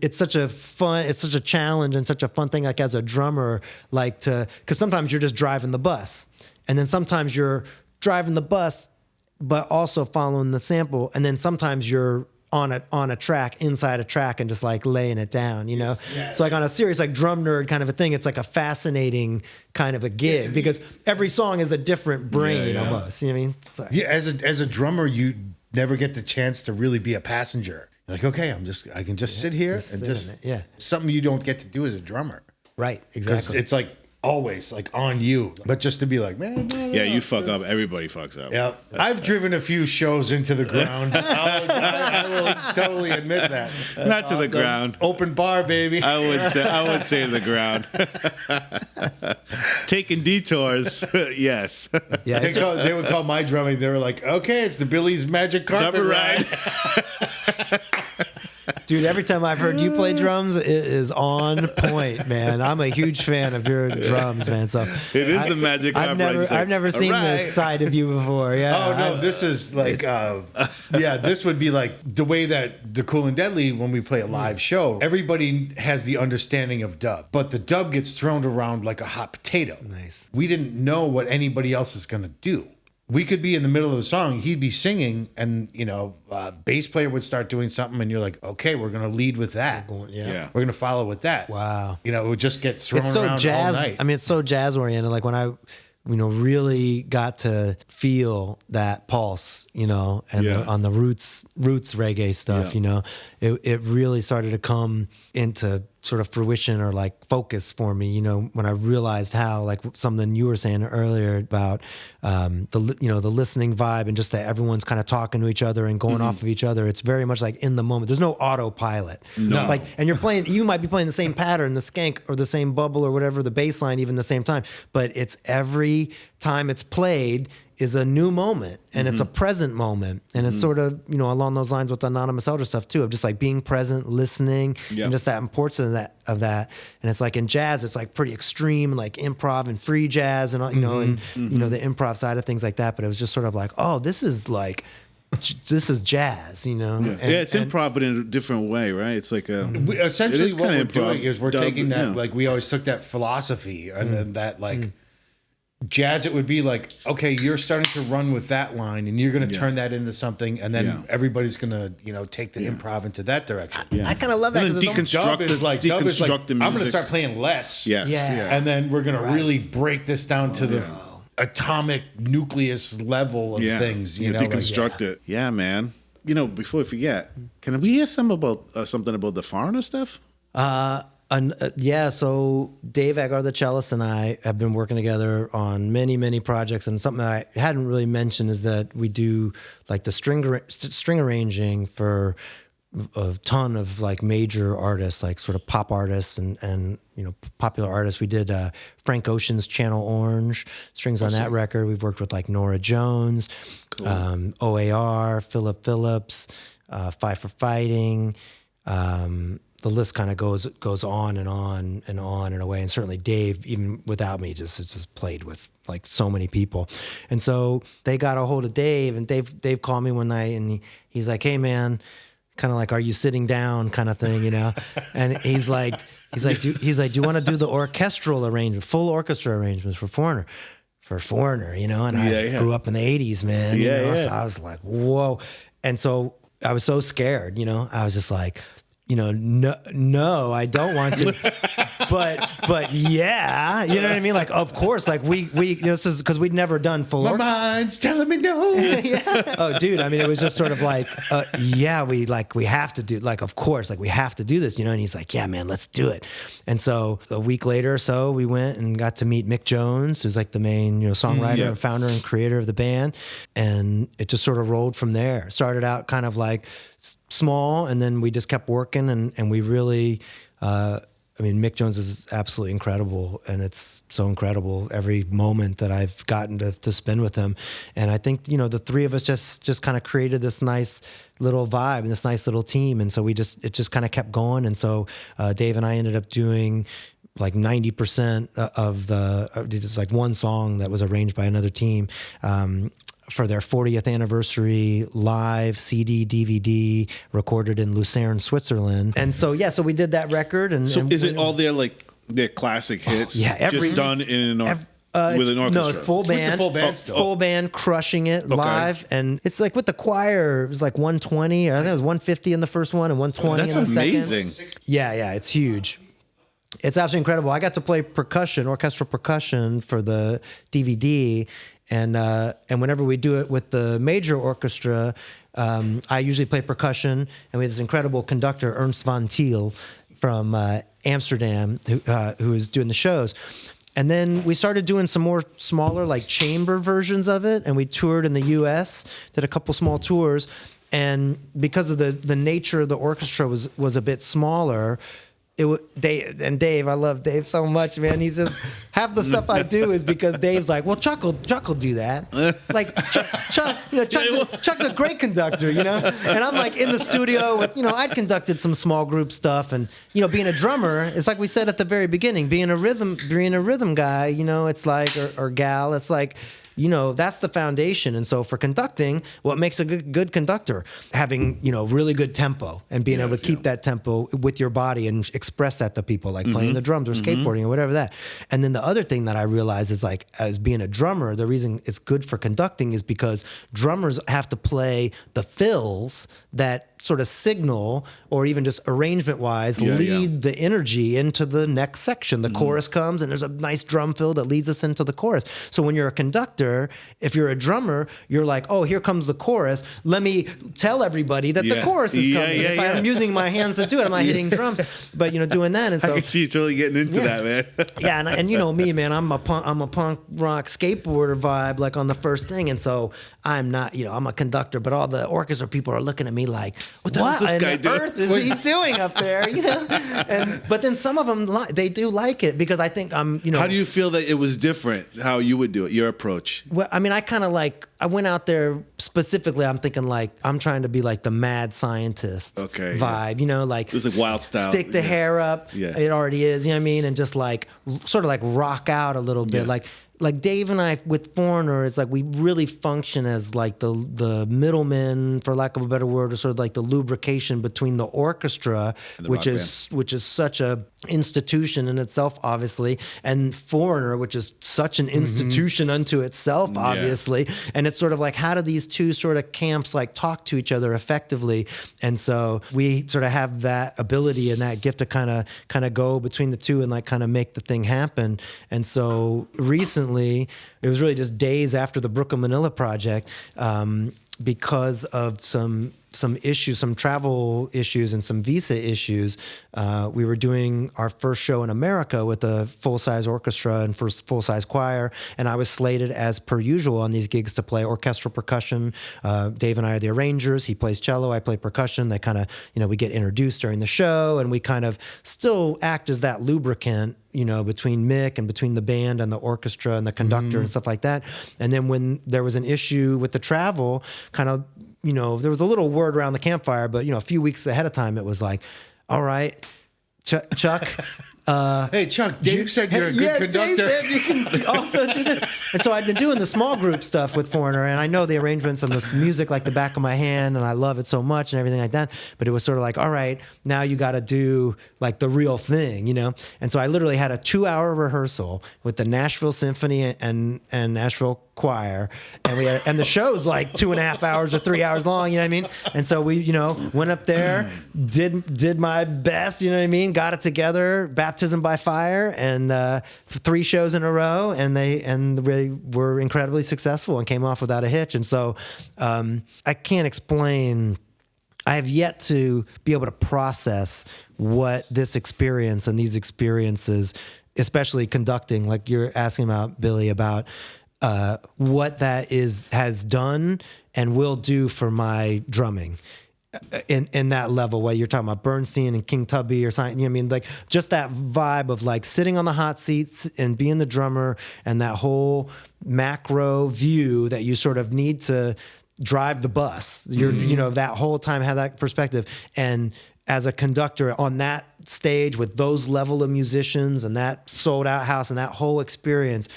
it's such a challenge and such a fun thing, like as a drummer, like cause sometimes you're just driving the bus and then sometimes you're driving the bus, but also following the sample. And then sometimes you're on a track, inside a track and just like laying it down, So like on a serious like drum nerd kind of a thing, it's like a fascinating kind of a gig because every song is a different brain almost. You know what I mean? Sorry. Yeah, as a drummer, you never get the chance to really be a passenger. You're like, okay, I can just sit here and just something you don't get to do as a drummer. Right, exactly. It's like always like on you, but just to be like, man, you fuck up, everybody fucks up. Yeah, I've driven a few shows into the ground. I will totally admit that. Not to the ground. Open bar, baby. I would say to the ground. Taking detours, yes. Yeah, they would call my drumming. They were like, okay, it's the Billy's Magic Carpet Ride. Dude, every time I've heard you play drums, it is on point, man. I'm a huge fan of your drums, man. So it is the magic. I've never seen this side of you before. Yeah. Oh no, this is like, this would be like the way that the Cool and Deadly, when we play a live show, everybody has the understanding of dub, but the dub gets thrown around like a hot potato. Nice. We didn't know what anybody else is gonna do. We could be in the middle of the song, he'd be singing, and bass player would start doing something, and you're like, okay, we're gonna lead with that. We're gonna follow with that. Wow. It would just get thrown it's so around jazz. all night. It's so jazz oriented. Like when really got to feel that pulse, and on the roots reggae stuff, it really started to come into sort of fruition or like focus for me, when I realized how, like something you were saying earlier about the listening vibe and just that everyone's kind of talking to each other and going off of each other. It's very much like in the moment. There's no autopilot. No. Like, and you might be playing the same pattern, the skank or the same bubble or whatever, the bass line, even the same time, but it's every time it's played is a new moment, and it's a present moment, and it's sort of along those lines with the Anonymous Elder stuff too, of just like being present, listening, and just that importance of that. And it's like in jazz, it's like pretty extreme, like improv and free jazz, and the improv side of things like that. But it was just sort of like, oh, this is jazz, it's improv, but in a different way, right? It's like essentially what we're doing is we're taking that, like we always took that philosophy and then that like. Jazz, it would be like, okay, you're starting to run with that line, and you're going to turn that into something, and then everybody's going to, take the improv into that direction. I kind of love that. And then Dub is like, the music. I'm going to start playing less. Yes. Yeah. And then we're going to really break this down to the atomic nucleus level of things. Deconstruct it. Yeah, man. Before we forget, can we hear something about the foreigner stuff? So Dave Eggar, the cellist, and I have been working together on many, many projects. And something that I hadn't really mentioned is that we do like the string arranging for a ton of like major artists, like sort of pop artists and popular artists. We did Frank Ocean's Channel Orange strings on that record. We've worked with like Norah Jones, OAR, Philip Phillips, Five for Fighting. The list kind of goes on and on and on in a way. And certainly Dave, even without me, just played with like so many people. And so they got a hold of Dave, and Dave called me one night, and he's like, "Hey man," kind of like, "Are you sitting down?" kind of thing, And he's like, "Do you want to do the orchestral arrangement, full orchestra arrangements for Foreigner?" And I grew up in the 80s, man. So I was like, whoa. And so I was so scared, I was just like, no, I don't want to, but yeah, you know what I mean? Like, of course, like we, this is because we'd never done full. My mind's telling me no. Yeah. Oh, dude. I mean, it was just sort of like, we have to do, like, of course, like we have to do this, And he's like, yeah, man, let's do it. And so a week later or so, we went and got to meet Mick Jones, who's like the main, songwriter and founder and creator of the band, and it just sort of rolled from there. Started out kind of like small, and then we just kept working, and we really Mick Jones is absolutely incredible, and it's so incredible every moment that I've gotten to spend with him. And I think the three of us just kind of created this nice little vibe and this nice little team, and so it just kind of kept going. And so Dave and I ended up doing like 90% of it's like one song that was arranged by another team for their 40th anniversary live CD DVD recorded in Lucerne, Switzerland. And so so we did that record. And is it all their classic hits? Just done in with an orchestra. No, full band, full band, crushing it live, and it's like with the choir. It was like 120, or I think it was 150 in the first one and 120 in the second. That's amazing. Yeah, it's huge. It's absolutely incredible. I got to play orchestral percussion for the DVD. And whenever we do it with the major orchestra, I usually play percussion. And we have this incredible conductor, Ernst von Thiel, from Amsterdam, who is doing the shows. And then we started doing some more smaller, like chamber versions of it. And we toured in the U.S., did a couple small tours. And because of the nature of the orchestra was a bit smaller, Dave, I love Dave so much, man. He's just half the stuff I do is because Dave's like, well, Chuck will do that. Like Chuck's a great conductor, And I'm like in the studio with, I'd conducted some small group stuff, and being a drummer, it's like we said at the very beginning, being a rhythm guy, it's like or gal, it's like. That's the foundation. And so for conducting, what makes a good conductor? Having, really good tempo and being able to keep that tempo with your body and express that to people, like playing the drums or skateboarding or whatever that. And then the other thing that I realize is like, as being a drummer, the reason it's good for conducting is because drummers have to play the fills that sort of signal or even just arrangement wise lead the energy into the next section. The chorus comes and there's a nice drum fill that leads us into the chorus. So when you're a conductor, if you're a drummer, you're like, oh, here comes the chorus. Let me tell everybody that the chorus is coming. If I'm using my hands to do it, I'm not hitting drums, but doing that. And so I can see you totally getting into that, man. and you know me, man, I'm a punk rock skateboarder vibe, like on the first thing. And so I'm not, I'm a conductor, but all the orchestra people are looking at me like, what is this guy on earth is he doing up there? But then some of them, they do like it because I think I'm, How do you feel that it was different, how you would do it, your approach? Well, I mean, I went out there specifically, I'm thinking like, I'm trying to be like the mad scientist vibe, like. It was like wild style. Stick the hair up. Yeah. It already is, you know what I mean? And just like, sort of like rock out a little bit. Like Dave and I with Foreigner, it's like we really function as like the middlemen, for lack of a better word, or sort of like the lubrication between the orchestra, which is such a institution in itself, obviously, and Foreigner, which is such an institution unto itself, obviously. And it's sort of like, how do these two sort of camps like talk to each other effectively? And so we sort of have that ability and that gift to kind of go between the two and like kind of make the thing happen. And so recently, it was really just days after the Brooklyn Manila project, because of some issues, some travel issues and some visa issues. We were doing our first show in America with a full-size orchestra and first full-size choir, and I was slated as per usual on these gigs to play orchestral percussion. Dave and I are the arrangers. He plays cello, I play percussion. They kind of, we get introduced during the show, and we kind of still act as that lubricant, between Mick and between the band and the orchestra and the conductor and stuff like that. And then when there was an issue with the travel, kind of, there was a little word around the campfire, but, a few weeks ahead of time, it was like, all right, Chuck. Hey, Chuck, Dave said you're a good conductor. Dave said you can also do this. And so I'd been doing the small group stuff with Foreigner, and I know the arrangements and this music like the back of my hand, and I love it so much and everything like that. But it was sort of like, all right, now you got to do like the real thing, And so I literally had a 2-hour rehearsal with the Nashville Symphony and Nashville Choir, and the show's like 2.5 hours or 3 hours long, you know what I mean? And so we, went up there, did my best, you know what I mean? Got it together, baptism by fire, and 3 shows in a row, and they were incredibly successful and came off without a hitch. And so I can't explain. I have yet to be able to process what this experience and these experiences, especially conducting, like you're asking about, Billy, about what that has done and will do for my drumming in that level, whether you're talking about Bernstein and King Tubby or something, like just that vibe of like sitting on the hot seats and being the drummer and that whole macro view that you sort of need to drive the bus. You're, that whole time have that perspective. And as a conductor on that stage with those level of musicians and that sold out house and that whole experience,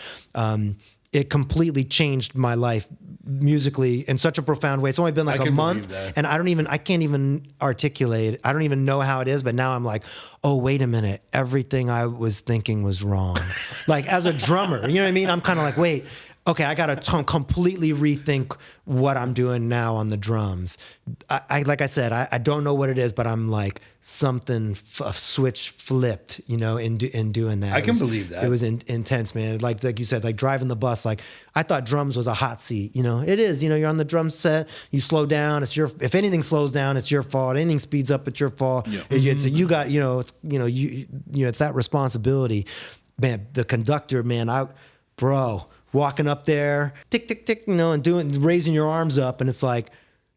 it completely changed my life musically in such a profound way. It's only been like a month, and I can't even articulate. I don't even know how it is, but now I'm like, oh, wait a minute. Everything I was thinking was wrong. Like as a drummer, you know what I mean? I'm kind of like, wait, okay, I got to completely rethink what I'm doing now on the drums. I like I said, I don't know what it is, but I'm like something, a switch flipped, in doing that. I can believe that. It was intense, man. Like you said, like driving the bus, like I thought drums was a hot seat, it is, you're on the drum set, you slow down, if anything slows down, it's your fault. Anything speeds up, it's your fault. Yeah. You got, it's that responsibility. Man, the conductor, man, walking up there, tick, tick, tick, and raising your arms up, and it's like,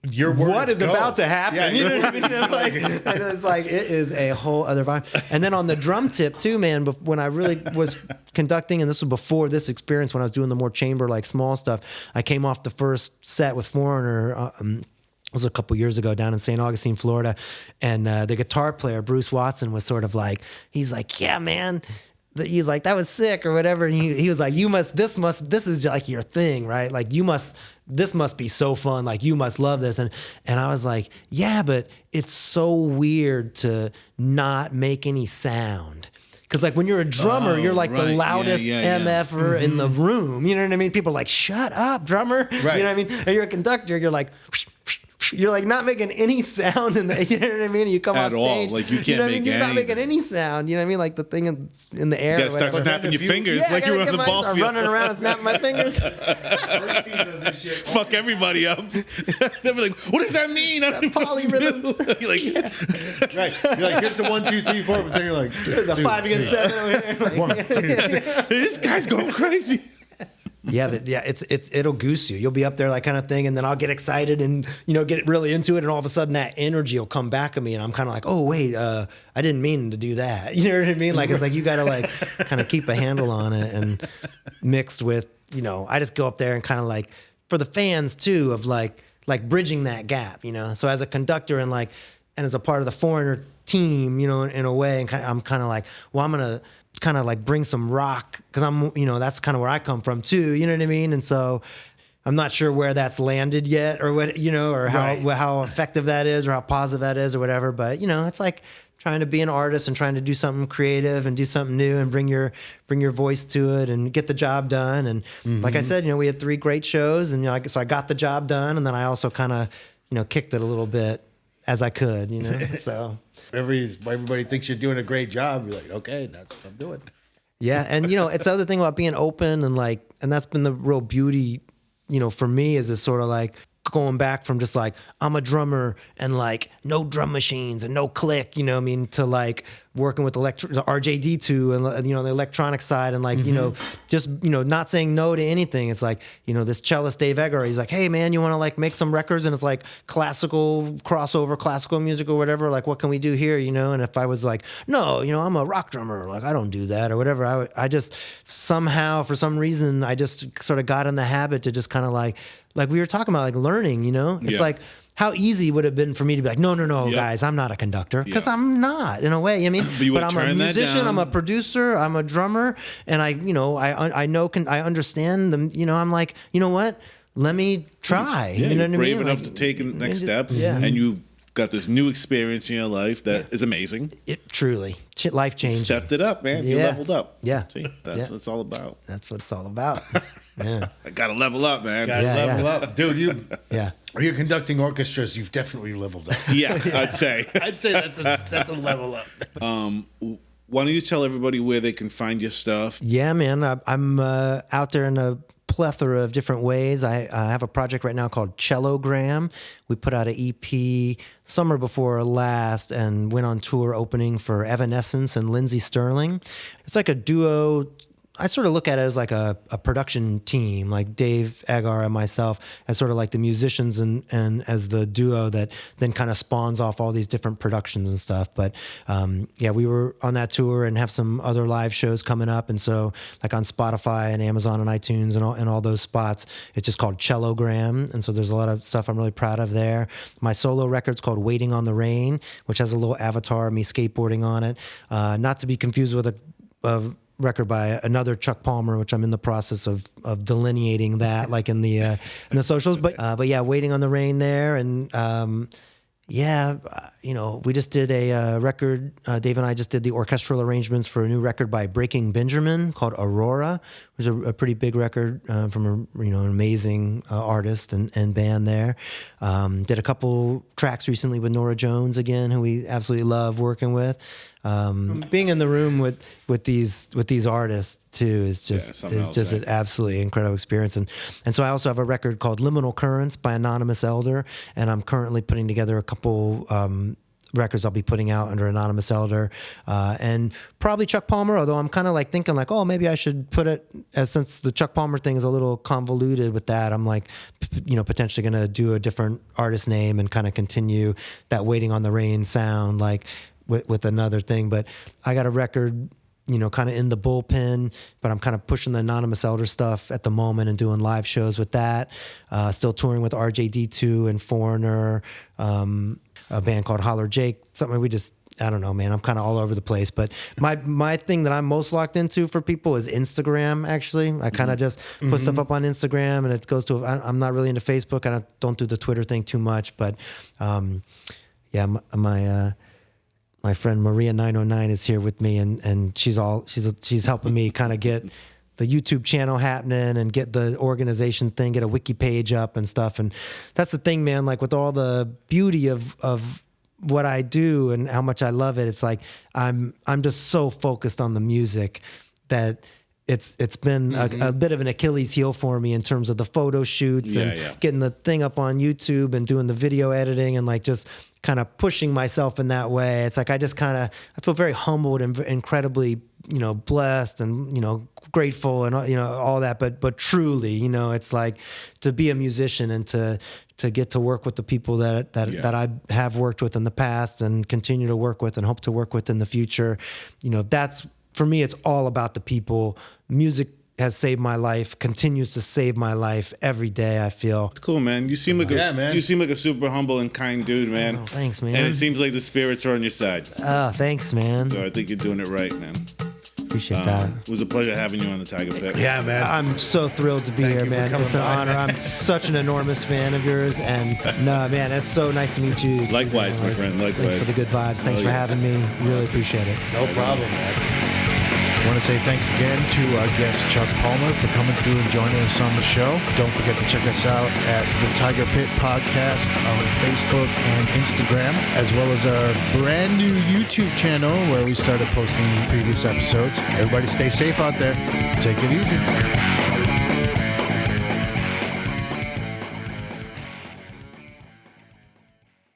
what is about to happen? Yeah, you know what I mean? And it's like, it is a whole other vibe. And then on the drum tip too, man, when I really was conducting, and this was before this experience, when I was doing the more chamber, like small stuff, I came off the first set with Foreigner, it was a couple years ago down in St. Augustine, Florida. And the guitar player, Bruce Watson, was sort of like, he's like, yeah, man. He's like, that was sick or whatever. And he was like, this is like your thing, right? Like this must be so fun. Like you must love this. And I was like, yeah, but it's so weird to not make any sound. Cause like when you're a drummer, you're like the loudest MFer in the room. You know what I mean? People are like, shut up, drummer. Right. You know what I mean? And you're a conductor, you're like, you're like not making any sound in the, you know what I mean? You come At off stage, all. Like you can't know what I make mean? You're not anything. making any sound. You know what I mean? Like the thing in the air. You gotta start snapping your fingers Yeah, like I you're gotta on the get ball I'm field. running around and snapping my fingers. Fuck everybody up. They'll be like, what does that mean? I don't know what to do. Polyrhythms. You're like, Right. You're like, here's the 1, 2, 3, 4, but then you're like, There's a 5 against 7 over here. Like, 1, 2, 3. this guy's going crazy. yeah, but yeah, it'll goose you. You'll be up there like kind of thing, and then I'll get excited and get really into it, and all of a sudden that energy will come back at me, and I'm kind of like, oh wait, I didn't mean to do that. You know what I mean? Like it's like you got to like kind of keep a handle on it, and mixed with I just go up there and kind of like for the fans too of like bridging that gap. So as a conductor and as a part of the foreigner team, in a way, and I'm kind of like, well, I'm gonna kind of like bring some rock because I'm that's kind of where I come from too, you know what I mean? And so I'm not sure where that's landed yet or what or how effective that is or how positive that is or whatever, but it's like trying to be an artist and trying to do something creative and do something new and bring your voice to it and get the job done. And like I said, we had 3 great shows, and so I got the job done, and then I also kind of kicked it a little bit as I could, so Everybody thinks you're doing a great job. You're like, okay, that's what I'm doing. yeah. And it's the other thing about being open and that's been the real beauty, for me, is it's sort of like going back from just like I'm a drummer and like no drum machines and no click, to like working with the RJD2 and the electronic side and like just not saying no to anything. It's like this cellist Dave Eggar, he's like, hey man, you want to like make some records, and it's like classical crossover classical music or whatever, like what can we do here, and if I was like, no, I'm a rock drummer, like I don't do that or whatever, I just somehow for some reason I just sort of got in the habit to just kind of like we were talking about, like learning, it's like how easy would it have been for me to be like, no, guys, I'm not a conductor, because I'm not, in a way. I mean, but I'm a musician, I'm a producer, I'm a drummer, and I understand them. I'm like, you know what? Let me try. Yeah, you know you're what I brave mean? enough Like, to take a next step, yeah. and you got this new experience in your life that is amazing. It truly life changing. Stepped it up, man. You Yeah. leveled up. Yeah. See, that's what it's all about. That's what it's all about. Yeah. I gotta level up, man. Gotta level up. Dude, Yeah. Are you conducting orchestras? You've definitely leveled up. Yeah, I'd say. I'd say that's a level up. Why don't you tell everybody where they can find your stuff? Yeah, man. I'm out there in a plethora of different ways. I have a project right now called Cellogram. We put out an EP summer before last and went on tour opening for Evanescence and Lindsey Sterling. It's like a duo. I sort of look at it as like a production team, like Dave Eggar and myself as sort of like the musicians and as the duo that then kind of spawns off all these different productions and stuff. But yeah, we were on that tour and have some other live shows coming up. And so like on Spotify and Amazon and iTunes and all those spots, it's just called Cellogram. And so there's a lot of stuff I'm really proud of there. My solo record's called Waiting on the Rain, which has a little avatar of me skateboarding on it. Not to be confused with a record by another Chuck Palmer, which I'm in the process of delineating that, like in the socials. But yeah, Waiting on the Rain there, and we just did a record. Dave and I just did the orchestral arrangements for a new record by Breaking Benjamin called Aurora, which is a pretty big record from an amazing artist and band there. Did a couple tracks recently with Norah Jones again, who we absolutely love working with. Being in the room with these artists too is just an absolutely incredible experience. And so I also have a record called Liminal Currents by Anonymous Elder, and I'm currently putting together a couple records I'll be putting out under Anonymous Elder, and probably Chuck Palmer, although I'm kind of like thinking like, oh, maybe I should put it, since the Chuck Palmer thing is a little convoluted with that, I'm like, potentially going to do a different artist name and kind of continue that Waiting on the Rain sound, like with another thing. But I got a record, kind of in the bullpen, but I'm kind of pushing the Anonymous Elder stuff at the moment and doing live shows with that. Still touring with RJD2 and Foreigner, a band called Holler Jake, something I don't know, man. I'm kind of all over the place. But my thing that I'm most locked into for people is Instagram, actually. I kind of just put stuff up on Instagram, and it goes to, I'm not really into Facebook. I don't do the Twitter thing too much. But my friend Maria 909 is here with me, and she's helping me kind of get YouTube channel happening and get the organization thing, get a wiki page up and stuff. And that's the thing, man, like with all the beauty of what I do and how much I love it, it's like I'm just so focused on the music that it's been a bit of an Achilles heel for me in terms of the photo shoots and getting the thing up on YouTube and doing the video editing and like just kind of pushing myself in that way. It's like I feel very humbled and incredibly, blessed and, grateful and, all that. But truly, it's like to be a musician and to get to work with the people that I have worked with in the past and continue to work with and hope to work with in the future. That's, for me, it's all about the people. Music has saved my life, continues to save my life every day, I feel. It's cool, man. You seem like you seem like a super humble and kind dude, man. Oh, thanks, man. And it seems like the spirits are on your side. Oh, thanks, man. So I think you're doing it right, man. Appreciate that. It was a pleasure having you on the Tiger Pit. Yeah, man. I'm so thrilled to be here, man. It's an honor. I'm such an enormous fan of yours. And no, man, it's so nice to meet you. Likewise, my friend. Likewise. Thanks for the good vibes. Thanks for having me. Really appreciate it. No problem, man. I want to say thanks again to our guest Chuck Palmer for coming through and joining us on the show. Don't forget to check us out at the Tiger Pit Podcast on Facebook and Instagram, as well as our brand new YouTube channel where we started posting previous episodes. Everybody stay safe out there. Take it easy.